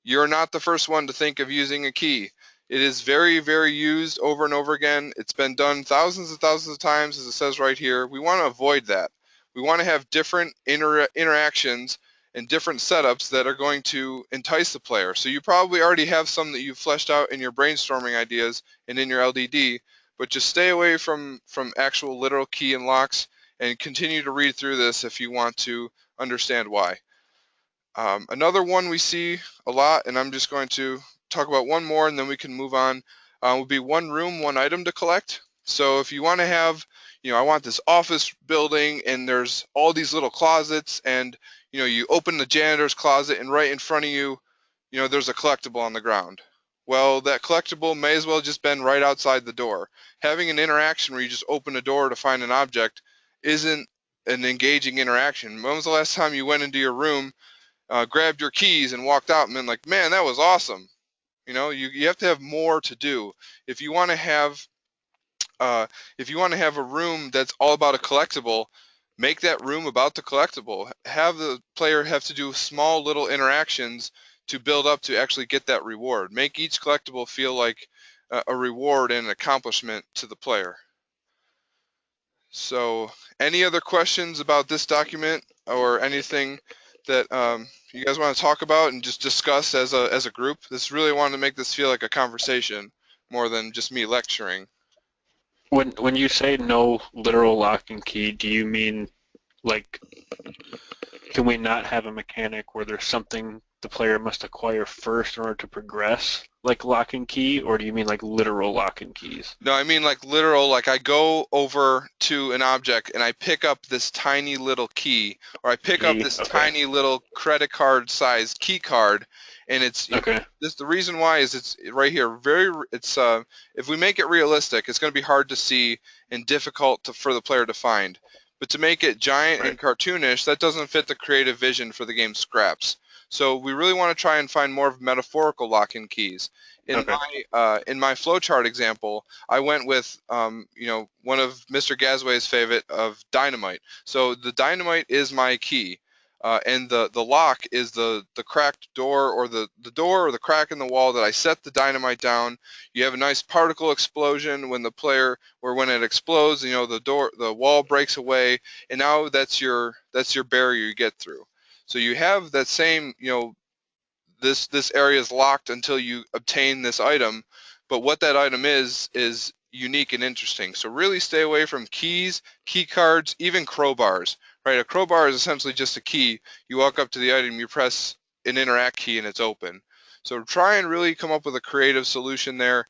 you're not the first one to think of using a key. It is very, very used over and over again. It's been done thousands and thousands of times, as it says right here. We want to avoid that. We want to have different interactions and different setups that are going to entice the player. So you probably already have some that you've fleshed out in your brainstorming ideas and in your LDD, but just stay away from actual literal key and locks and continue to read through this if you want to understand why. Another one we see a lot, and I'm just going to talk about one more and then we can move on, would be one room, one item to collect. So if you want to have, I want this office building and there's all these little closets, and you open the janitor's closet and right in front of you, there's a collectible on the ground. Well, that collectible may as well just been right outside the door. Having an interaction where you just open a door to find an object isn't an engaging interaction. When was the last time you went into your room, grabbed your keys and walked out and been like, man, that was awesome? You have to have more to do. If you want to have a room that's all about a collectible, make that room about the collectible. Have the player have to do small little interactions to build up to actually get that reward. Make each collectible feel like a reward and an accomplishment to the player. So any other questions about this document or anything that you guys want to talk about and just discuss as a group? This really wanted to make this feel like a conversation more than just me lecturing. When you say no literal lock and key, do you mean Like, can we not have a mechanic where there's something the player must acquire first in order to progress, like lock and key, or do you mean like literal lock and keys? No, I mean like literal, like I go over to an object and I pick up this tiny little key, or I pick up Key. this Okay. tiny little credit card sized key card, and it's Okay. this the reason why is it's right here. It's if we make it realistic, it's going to be hard to see and difficult for the player to find. But to make it giant Right. and cartoonish, that doesn't fit the creative vision for the game scraps. So we really want to try and find more of metaphorical lock-in keys. Okay. In my flowchart example, I went with one of Mr. Gasway's favorite of dynamite. So the dynamite is my key, and the lock is the cracked door, or the door or the crack in the wall that I set the dynamite down. You have a nice particle explosion when when it explodes, the wall breaks away, and now that's your barrier you get through. So you have that same, this area is locked until you obtain this item, but what that item is unique and interesting. So really stay away from keys, key cards, even crowbars, right? A crowbar is essentially just a key. You walk up to the item, you press an interact key, and it's open. So try and really come up with a creative solution there.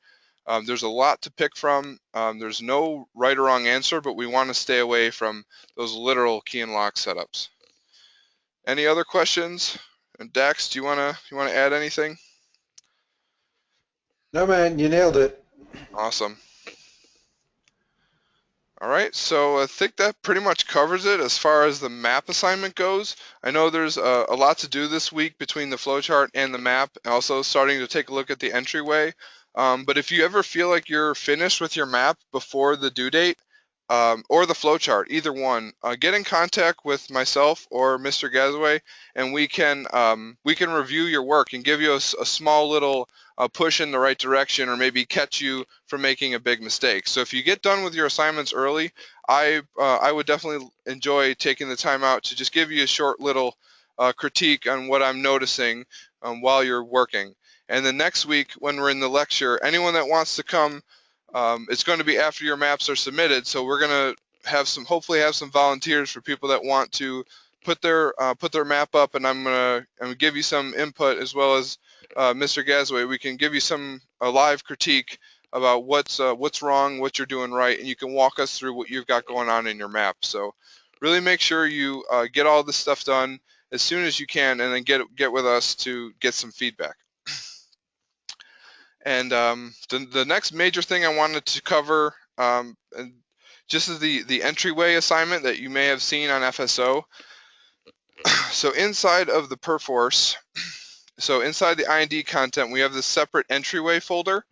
There's a lot to pick from. There's no right or wrong answer, but we want to stay away from those literal key and lock setups. Any other questions? And Dax, do you wanna add anything? No, man, you nailed it. Awesome. All right, so I think that pretty much covers it as far as the map assignment goes. I know there's a lot to do this week between the flowchart and the map, and also starting to take a look at the entryway. But if you ever feel like you're finished with your map before the due date, or the flowchart, either one, get in contact with myself or Mr. Gazaway, and we can review your work and give you a small little push in the right direction, or maybe catch you from making a big mistake. So if you get done with your assignments early, I would definitely enjoy taking the time out to just give you a short little critique on what I'm noticing while you're working. And then next week, when we're in the lecture, anyone that wants to come, it's going to be after your maps are submitted, so we're going to hopefully have some volunteers for people that want to put their map up, and I'm gonna give you some input, as well as Mr. Gasway. We can give you a live critique about what's wrong, what you're doing right, and you can walk us through what you've got going on in your map. So really make sure you get all this stuff done as soon as you can, and then get with us to get some feedback. And the next major thing I wanted to cover, just as the entryway assignment that you may have seen on FSO. So inside of the Perforce, so inside the IND content, we have this separate entryway folder.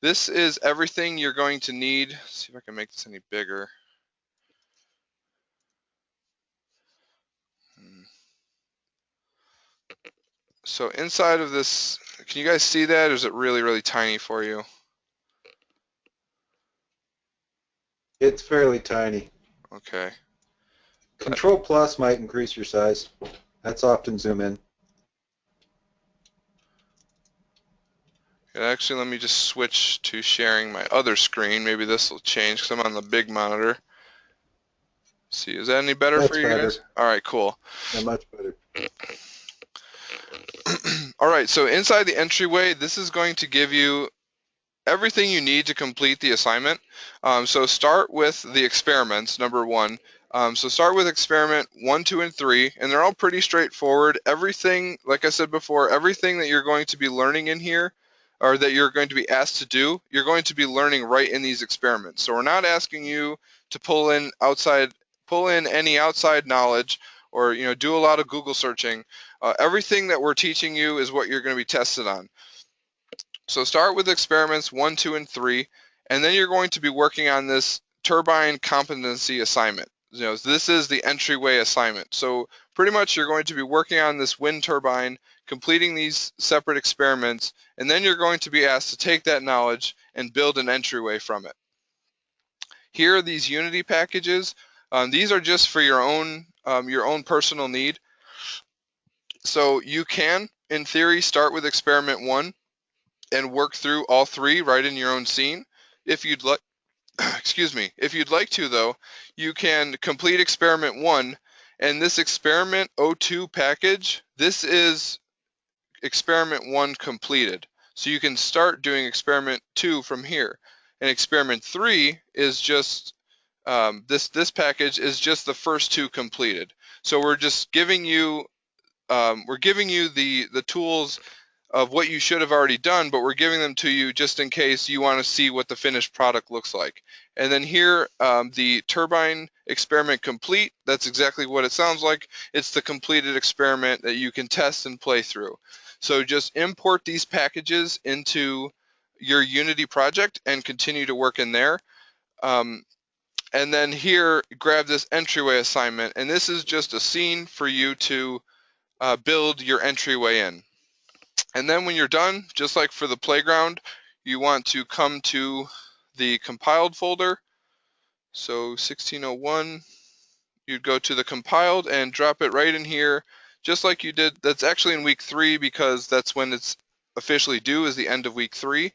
This is everything you're going to need. Let's see if I can make this any bigger. So inside of this, can you guys see that, or is it really, really tiny for you? It's fairly tiny. Okay. Control plus might increase your size. That's often zoom in. Actually, let me just switch to sharing my other screen. Maybe this will change because I'm on the big monitor. See, is that any better That's for you better. guys? All right, cool. Yeah, much better. All right, so inside the entryway, this is going to give you everything you need to complete the assignment. So start with the experiments, number one. So start with experiment 1, 2, and 3, and they're all pretty straightforward. Everything, like I said before, everything that you're going to be learning in here, or that you're going to be asked to do, you're going to be learning right in these experiments. So we're not asking you to pull in any outside knowledge, or do a lot of Google searching. Everything that we're teaching you is what you're going to be tested on. So start with experiments 1, 2, and 3, and then you're going to be working on this turbine competency assignment. This is the entryway assignment. So pretty much you're going to be working on this wind turbine, completing these separate experiments, and then you're going to be asked to take that knowledge and build an entryway from it. Here are these Unity packages. These are just for your own personal need. So you can, in theory, start with experiment 1 and work through all 3 right in your own scene. If you'd like, excuse me, if you'd like to though, you can complete experiment 1 And this experiment 02 package, this is experiment 1 completed. So you can start doing experiment 2 from here. And experiment 3 is just, this package is just the first 2 completed. So we're just giving you, the tools of what you should have already done, but we're giving them to you just in case you want to see what the finished product looks like. And then here, the turbine experiment complete, that's exactly what it sounds like. It's the completed experiment that you can test and play through. So just import these packages into your Unity project and continue to work in there. And then here, grab this entryway assignment, and this is just a scene for you to build your entryway in. And then when you're done, just like for the playground, you want to come to the compiled folder. So 1601, you'd go to the compiled and drop it right in here, just like you did. That's actually in week 3 because that's when it's officially due, is the end of week 3.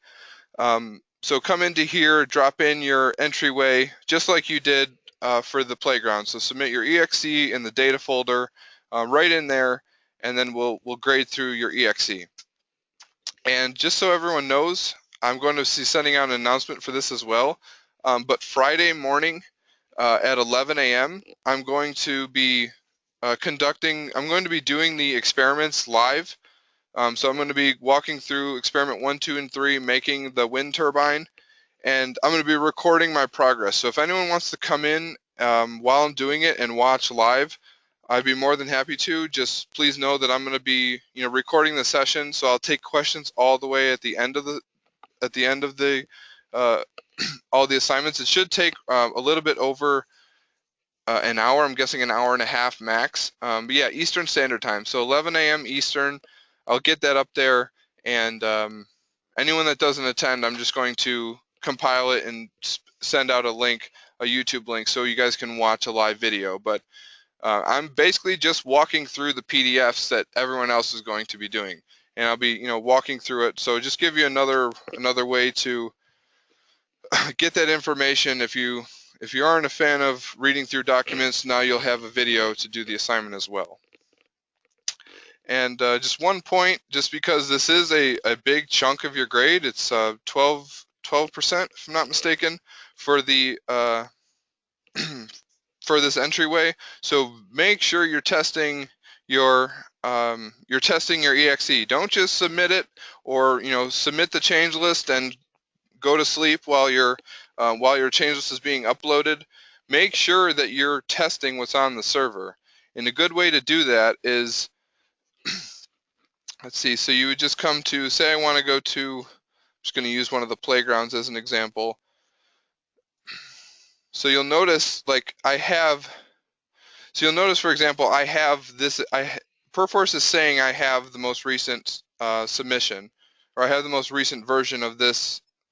So come into here, drop in your entryway, just like you did for the playground. So submit your exe in the data folder right in there, and then we'll grade through your exe. And just so everyone knows, I'm going to be sending out an announcement for this as well. But Friday morning at 11 a.m., I'm going to be doing the experiments live. So I'm going to be walking through experiment 1, 2, and 3, making the wind turbine, and I'm going to be recording my progress. So if anyone wants to come in while I'm doing it and watch live, I'd be more than happy to. Just please know that I'm going to be, recording the session, so I'll take questions all the way at the end of the all the assignments. It should take a little bit over an hour. I'm guessing an hour and a half max. But yeah, Eastern Standard Time. So 11 a.m. Eastern. I'll get that up there, and anyone that doesn't attend, I'm just going to compile it and send out a link, a YouTube link, so you guys can watch a live video. But I'm basically just walking through the PDFs that everyone else is going to be doing, and I'll be, walking through it. So just give you another way to get that information. If you aren't a fan of reading through documents, now you'll have a video to do the assignment as well. And just one point, just because this is a big chunk of your grade, it's 12%, if I'm not mistaken, for the for this entryway. So make sure you're testing your exe. Don't just submit it, or submit the change list and go to sleep while your change list is being uploaded. Make sure that you're testing what's on the server. And a good way to do that is, let's see, so you would just come to, say I want to go to, I'm just going to use one of the playgrounds as an example. So you'll notice, for example, I have this, Perforce is saying I have the most recent submission, or I have the most recent version of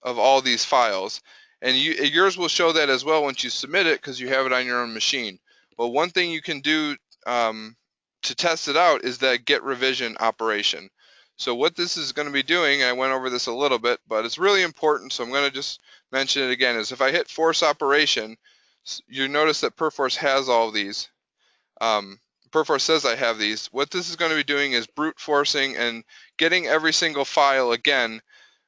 all these files. And yours will show that as well once you submit it, because you have it on your own machine. Well, one thing you can do to test it out is that get revision operation. So what this is going to be doing, I went over this a little bit, but it's really important, so I'm going to just mention it again, is if I hit force operation, you notice that Perforce has all these. Perforce says I have these. What this is going to be doing is brute forcing and getting every single file again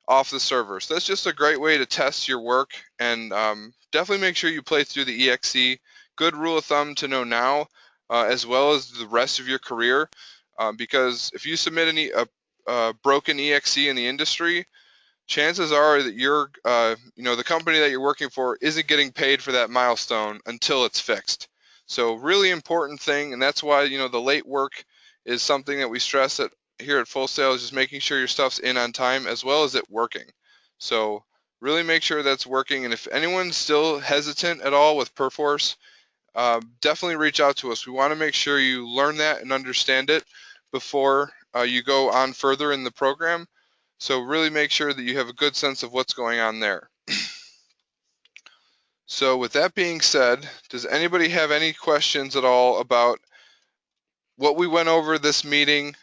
off the server. So that's just a great way to test your work, and definitely make sure you play through the exe. Good rule of thumb to know now, as well as the rest of your career, because if you submit a broken exe in the industry, chances are that you're, the company that you're working for isn't getting paid for that milestone until it's fixed. So really important thing, and that's why, the late work is something that we stress here at Full Sail, is just making sure your stuff's in on time as well as it working. So really make sure that's working, and if anyone's still hesitant at all with Perforce, definitely reach out to us. We want to make sure you learn that and understand it before you go on further in the program. So really make sure that you have a good sense of what's going on there. So with that being said, does anybody have any questions at all about what we went over this meeting?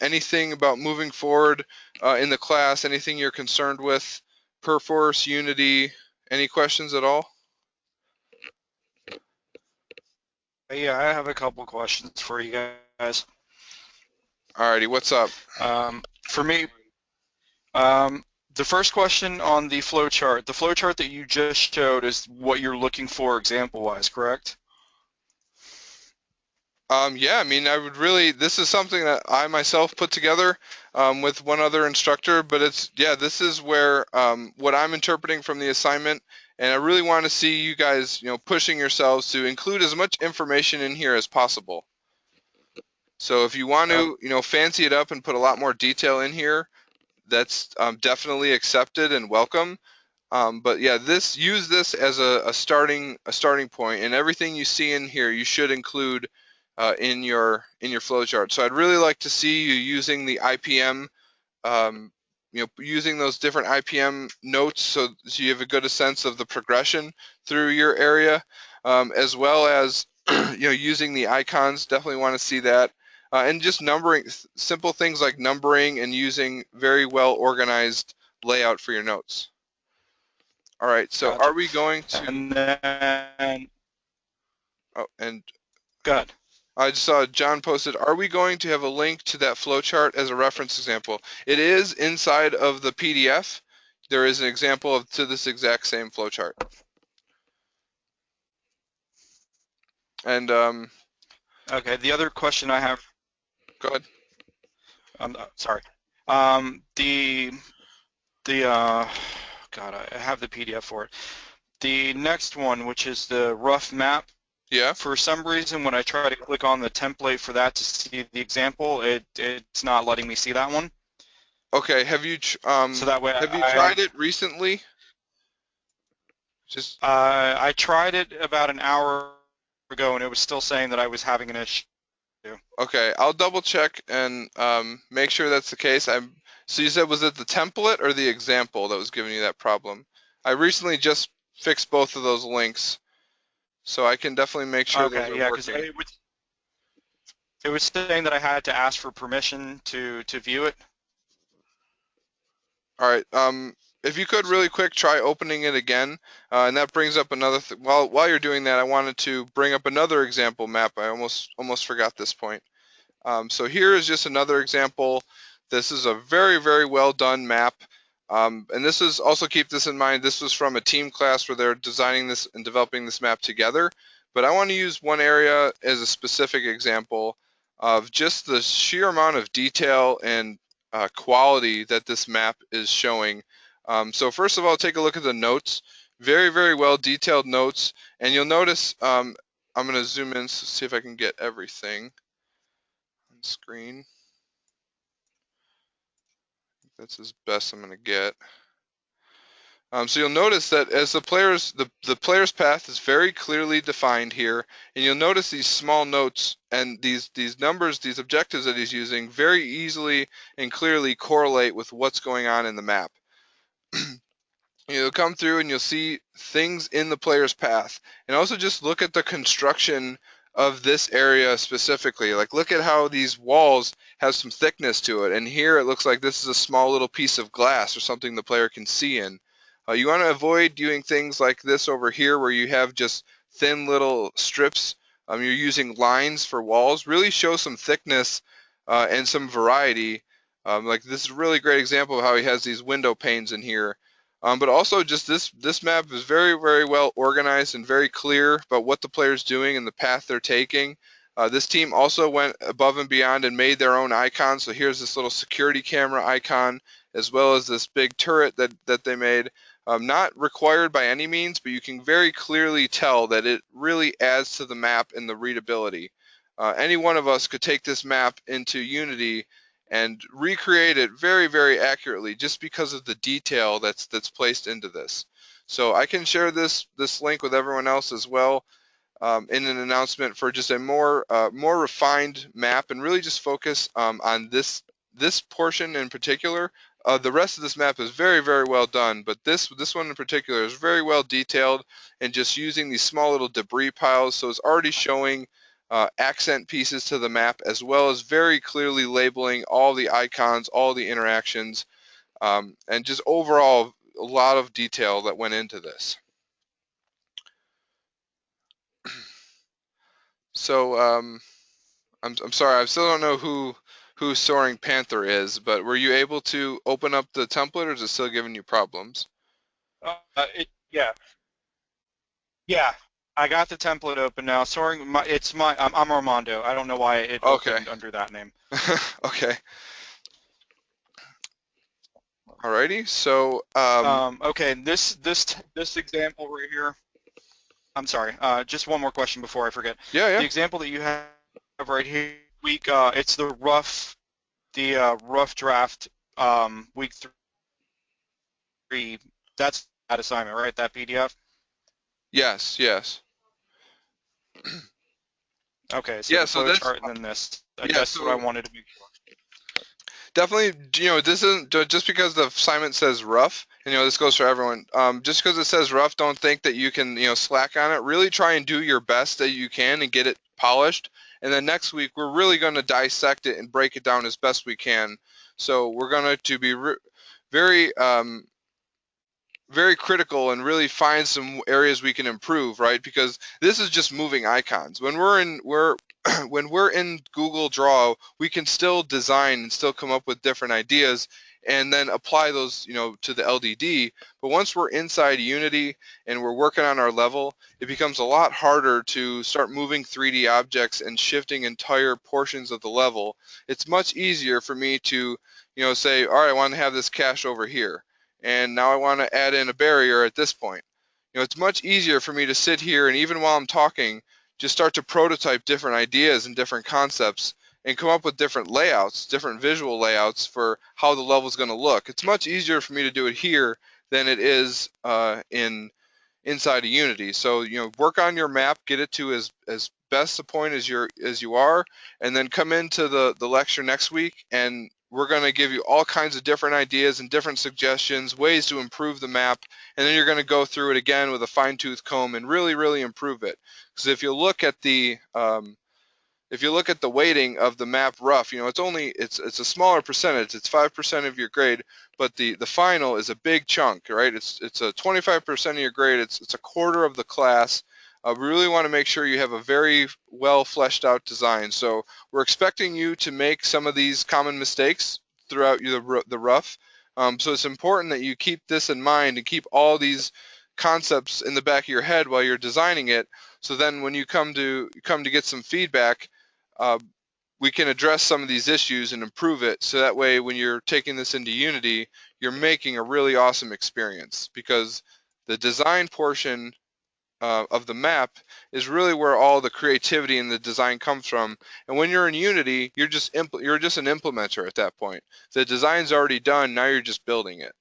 Anything about moving forward in the class? Anything you're concerned with? Perforce, Unity, any questions at all? Yeah, I have a couple questions for you guys. Alrighty, what's up? For me, um, the first question on the flow chart that you just showed is what you're looking for example-wise, correct? Yeah, I mean, I would really, this is something that I myself put together with one other instructor, but it's, yeah, this is where what I'm interpreting from the assignment, and I really want to see you guys, pushing yourselves to include as much information in here as possible. So if you want to, fancy it up and put a lot more detail in here, that's definitely accepted and welcome. But yeah, use this as a starting point, and everything you see in here you should include in your flowchart. So I'd really like to see you using the IPM, using those different IPM notes so you have a good sense of the progression through your area, as well as using the icons. Definitely want to see that. And just numbering, simple things like numbering and using very well organized layout for your notes. All right, so Gotcha. are we going to, And then, oh, and good. I just saw John posted, are we going to have a link to that flowchart as a reference example? It is inside of the PDF. There is an example to this exact same flowchart. And Okay, the other question I have, go ahead. sorry. The God, I have the PDF for it. The next one, which is the rough map, Yeah. for some reason when I try to click on the template for that to see the example, it's not letting me see that one. Okay. So that way have you tried it recently? Just I tried it about an hour ago and it was still saying that I was having an issue. okay. I'll double check and make sure that's the case. So you said, was it the template or the example that was giving you that problem? I recently just fixed both of those links, so I can definitely make sure those Okay, are yeah, because working. it was saying that I had to ask for permission to view it. All right. If you could really quick try opening it again, and that brings up another. While you're doing that, I wanted to bring up another example map. I almost forgot this point. So here is just another example. This is a very, very well done map. And this is also, keep this in mind, this was from a team class where they're designing this and developing this map together. But I want to use one area as a specific example of just the sheer amount of detail and quality that this map is showing. So first of all, take a look at the notes. Very, very well detailed notes. And you'll notice, I'm going to zoom in to see if I can get everything on screen. That's as best I'm going to get. So you'll notice that as the player's path is very clearly defined here, and you'll notice these small notes and these numbers, these objectives that he's using very easily and clearly correlate with what's going on in the map. You'll come through and you'll see things in the player's path, and also just look at the construction of this area specifically. Like, look at how these walls have some thickness to it, and here it looks like this is a small little piece of glass or something the player can see in. You want to avoid doing things like this over here where you have just thin little strips. You're using lines for walls. Really show some thickness and some variety. Like, this is a really great example of how he has these window panes in here. But also, just this map is very, very well organized and very clear about what the player's doing and the path they're taking. This team also went above and beyond and made their own icon. So here's this little security camera icon, as well as this big turret that they made. Not required by any means, but you can very clearly tell that it really adds to the map and the readability. Any one of us could take this map into Unity and recreate it very, very accurately just because of the detail that's placed into this. So I can share this link with everyone else as well in an announcement for just a more refined map, and really just focus on this portion in particular. The rest of this map is very, very well done, but this one in particular is very well detailed and just using these small little debris piles. So it's already showing accent pieces to the map, as well as very clearly labeling all the icons, all the interactions, and just overall a lot of detail that went into this. So I'm sorry, I still don't know who Soaring Panther is, but were you able to open up the template, or is it still giving you problems? Yeah, yeah. I got the template open now. Sorry, I'm Armando. I don't know why it Okay. opened under that name. Okay. Alrighty. So Okay, this example right here. I'm sorry. Just one more question before I forget. yeah, yeah. The example that you have right here, it's the rough draft, week 3. That's that assignment, right? That PDF. Yes, yes. Okay, so Yeah, the so flow this chart and then this. yeah, That's what I so wanted to make sure. definitely, this isn't just because the assignment says rough, and this goes for everyone. Just because it says rough, don't think that you can, slack on it. Really try and do your best that you can and get it polished. And then next week, we're really going to dissect it and break it down as best we can. So we're going to be very very critical and really find some areas we can improve, right? Because this is just moving icons. When we're in Google Draw, we can still design and still come up with different ideas and then apply those, to the LDD. But once we're inside Unity and we're working on our level, it becomes a lot harder to start moving 3D objects and shifting entire portions of the level. It's much easier for me to, say, all right, I want to have this cache over here, and now I want to add in a barrier at this point. It's much easier for me to sit here and even while I'm talking, just start to prototype different ideas and different concepts and come up with different layouts, different visual layouts for how the level is going to look. It's much easier for me to do it here than it is inside of Unity. So work on your map, get it to as best a point as you are, and then come into the lecture next week, and we're going to give you all kinds of different ideas and different suggestions, ways to improve the map, and then you're going to go through it again with a fine-tooth comb and really, really improve it. Because if you look at the weighting of the map rough, it's a smaller percentage. It's 5% of your grade, but the final is a big chunk, right? It's a 25% of your grade. It's a quarter of the class. We really want to make sure you have a very well fleshed out design. So we're expecting you to make some of these common mistakes throughout the rough. So it's important that you keep this in mind and keep all these concepts in the back of your head while you're designing it. So then when you come to get some feedback, uh, we can address some of these issues and improve it, so that way when you're taking this into Unity, you're making a really awesome experience, because the design portion of the map is really where all the creativity and the design comes from. And when you're in Unity, you're just an implementer at that point. The design's already done, now you're just building it.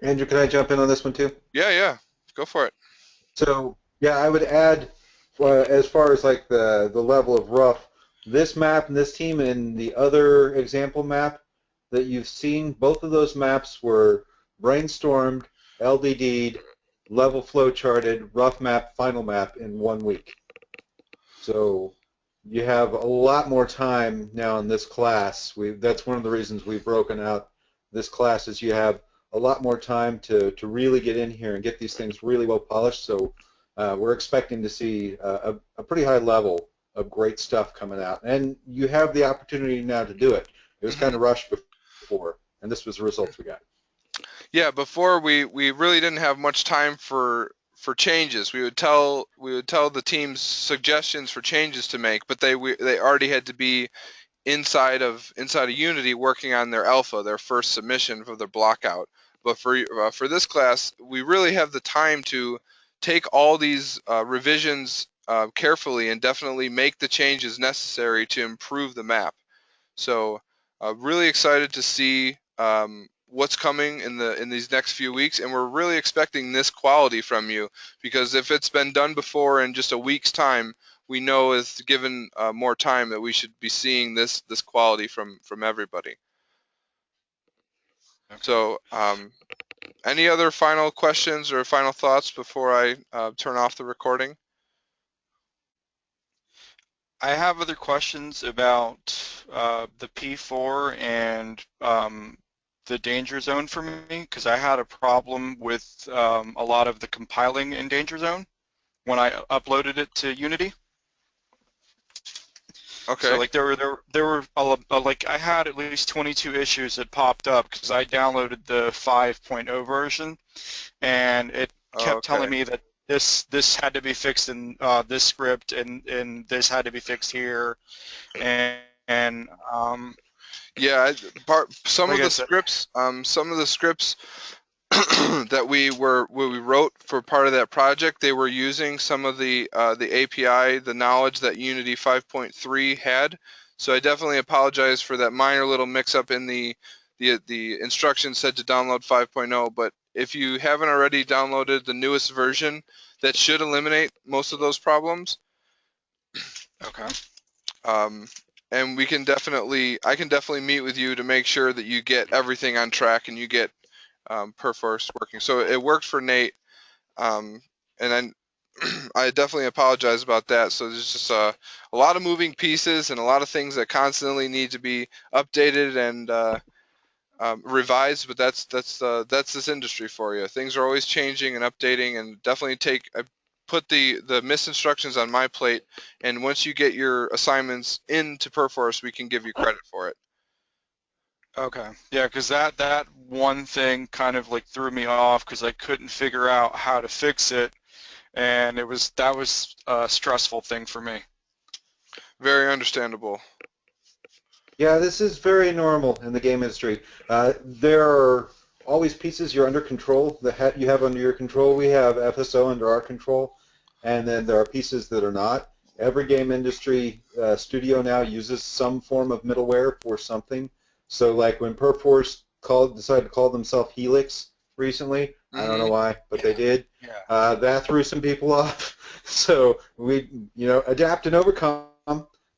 Andrew, can I jump in on this one too? Yeah, yeah, go for it. So yeah, I would add as far as like the level of rough, this map and this team and the other example map that you've seen, both of those maps were brainstormed, LDD'd, level flow charted, rough map, final map in 1 week. So you have a lot more time now in this class. That's one of the reasons we've broken out this class, is you have a lot more time to really get in here and get these things really well polished. So we're expecting to see a pretty high level of great stuff coming out. And you have the opportunity now to do it. It was kind of rushed before, and this was the results we got. Yeah, before we really didn't have much time for changes. We would tell the teams suggestions for changes to make, but they already had to be inside of Unity working on their alpha, their first submission for their block out. But for this class, we really have the time to take all these revisions carefully and definitely make the changes necessary to improve the map. So really excited to see what's coming in these next few weeks, and we're really expecting this quality from you, because if it's been done before in just a week's time, we know if given more time that we should be seeing this quality from everybody. Okay. So any other final questions or final thoughts before I turn off the recording? I have other questions about the P4 and the danger zone for me, because I had a problem with a lot of the compiling in danger zone. when I uploaded it to Unity. Okay. So like there were like I had at least 22 issues that popped up because I downloaded the 5.0 version, and it kept telling Okay. me that this had to be fixed in this script, and this had to be fixed here, and Yeah, some like of I the said, scripts that we wrote for part of that project, they were using some of the API, the knowledge that Unity 5.3 had. So I definitely apologize for that minor little mix-up in the instructions said to download 5.0. But if you haven't already downloaded the newest version, that should eliminate most of those problems. okay. Um, and I can definitely meet with you to make sure that you get everything on track and you get Perforce working. So it worked for Nate, and I definitely apologize about that. So there's just a lot of moving pieces and a lot of things that constantly need to be updated and revised. But that's this industry for you. Things are always changing and updating, and definitely I put the misinstructions on my plate. And once you get your assignments into Perforce, we can give you credit for it. Okay. Yeah, because that one thing kind of like threw me off because I couldn't figure out how to fix it, and that was a stressful thing for me. Very understandable. Yeah, this is very normal in the game industry. There are always pieces you're under control that you have under your control. We have FSO under our control, and then there are pieces that are not. Every game industry studio now uses some form of middleware for something. So, like when Perforce decided to call themselves Helix recently, I don't know Hmm. why, but they Yeah. did. Yeah. That threw some people off. So we, adapt and overcome.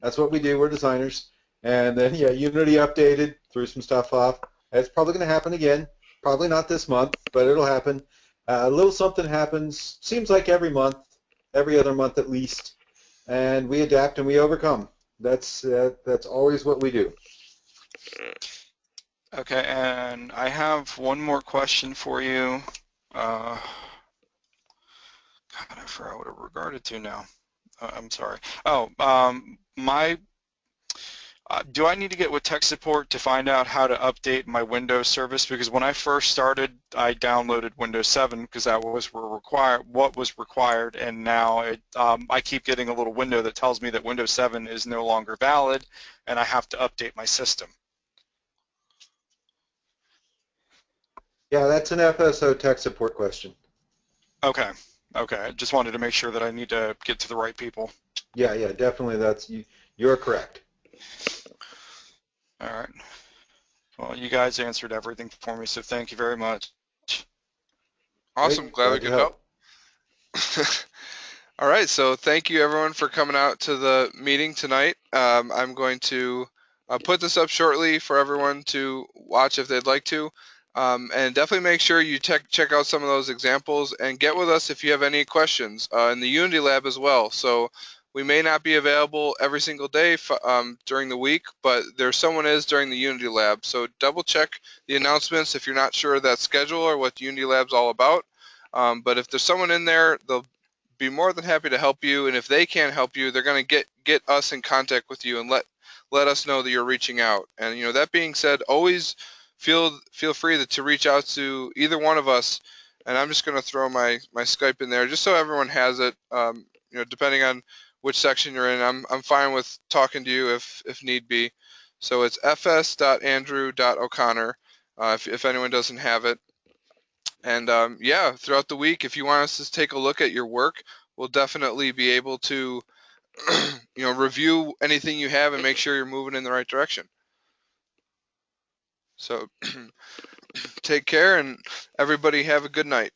That's what we do. We're designers. And then, yeah, Unity updated, threw some stuff off. It's probably going to happen again. Probably not this month, but it'll happen. A little something happens, seems like every month, every other month at least, and we adapt and we overcome. That's always what we do. Okay, and I have one more question for you. God, I forgot what it regarded to now. I'm sorry. Oh, do I need to get with tech support to find out how to update my Windows service? Because when I first started, I downloaded Windows 7 because that was what was required, and now I keep getting a little window that tells me that Windows 7 is no longer valid, and I have to update my system. Yeah, that's an FSO tech support question. Okay, okay. I just wanted to make sure that I need to get to the right people. Yeah, yeah, definitely. You're correct. All right. Well, you guys answered everything for me, so thank you very much. Awesome. Great, Glad we glad to could help. help. All right, so thank you everyone for coming out to the meeting tonight. I'm going to put this up shortly for everyone to watch if they'd like to. And definitely make sure you check out some of those examples and get with us if you have any questions in the Unity Lab as well. So we may not be available every single day during the week, but someone is during the Unity Lab. So double check the announcements if you're not sure of that schedule or what the Unity Lab's all about. But if there's someone in there, they'll be more than happy to help you. And if they can't help you, they're going to get us in contact with you and let us know that you're reaching out. And that being said, always feel free to reach out to either one of us. And I'm just going to throw my Skype in there just so everyone has it. Depending on which section you're in, I'm fine with talking to you if need be. So it's fs.andrew.o'connor if anyone doesn't have it. And yeah, throughout the week, if you want us to take a look at your work, we'll definitely be able to, review anything you have and make sure you're moving in the right direction. So take care and everybody have a good night.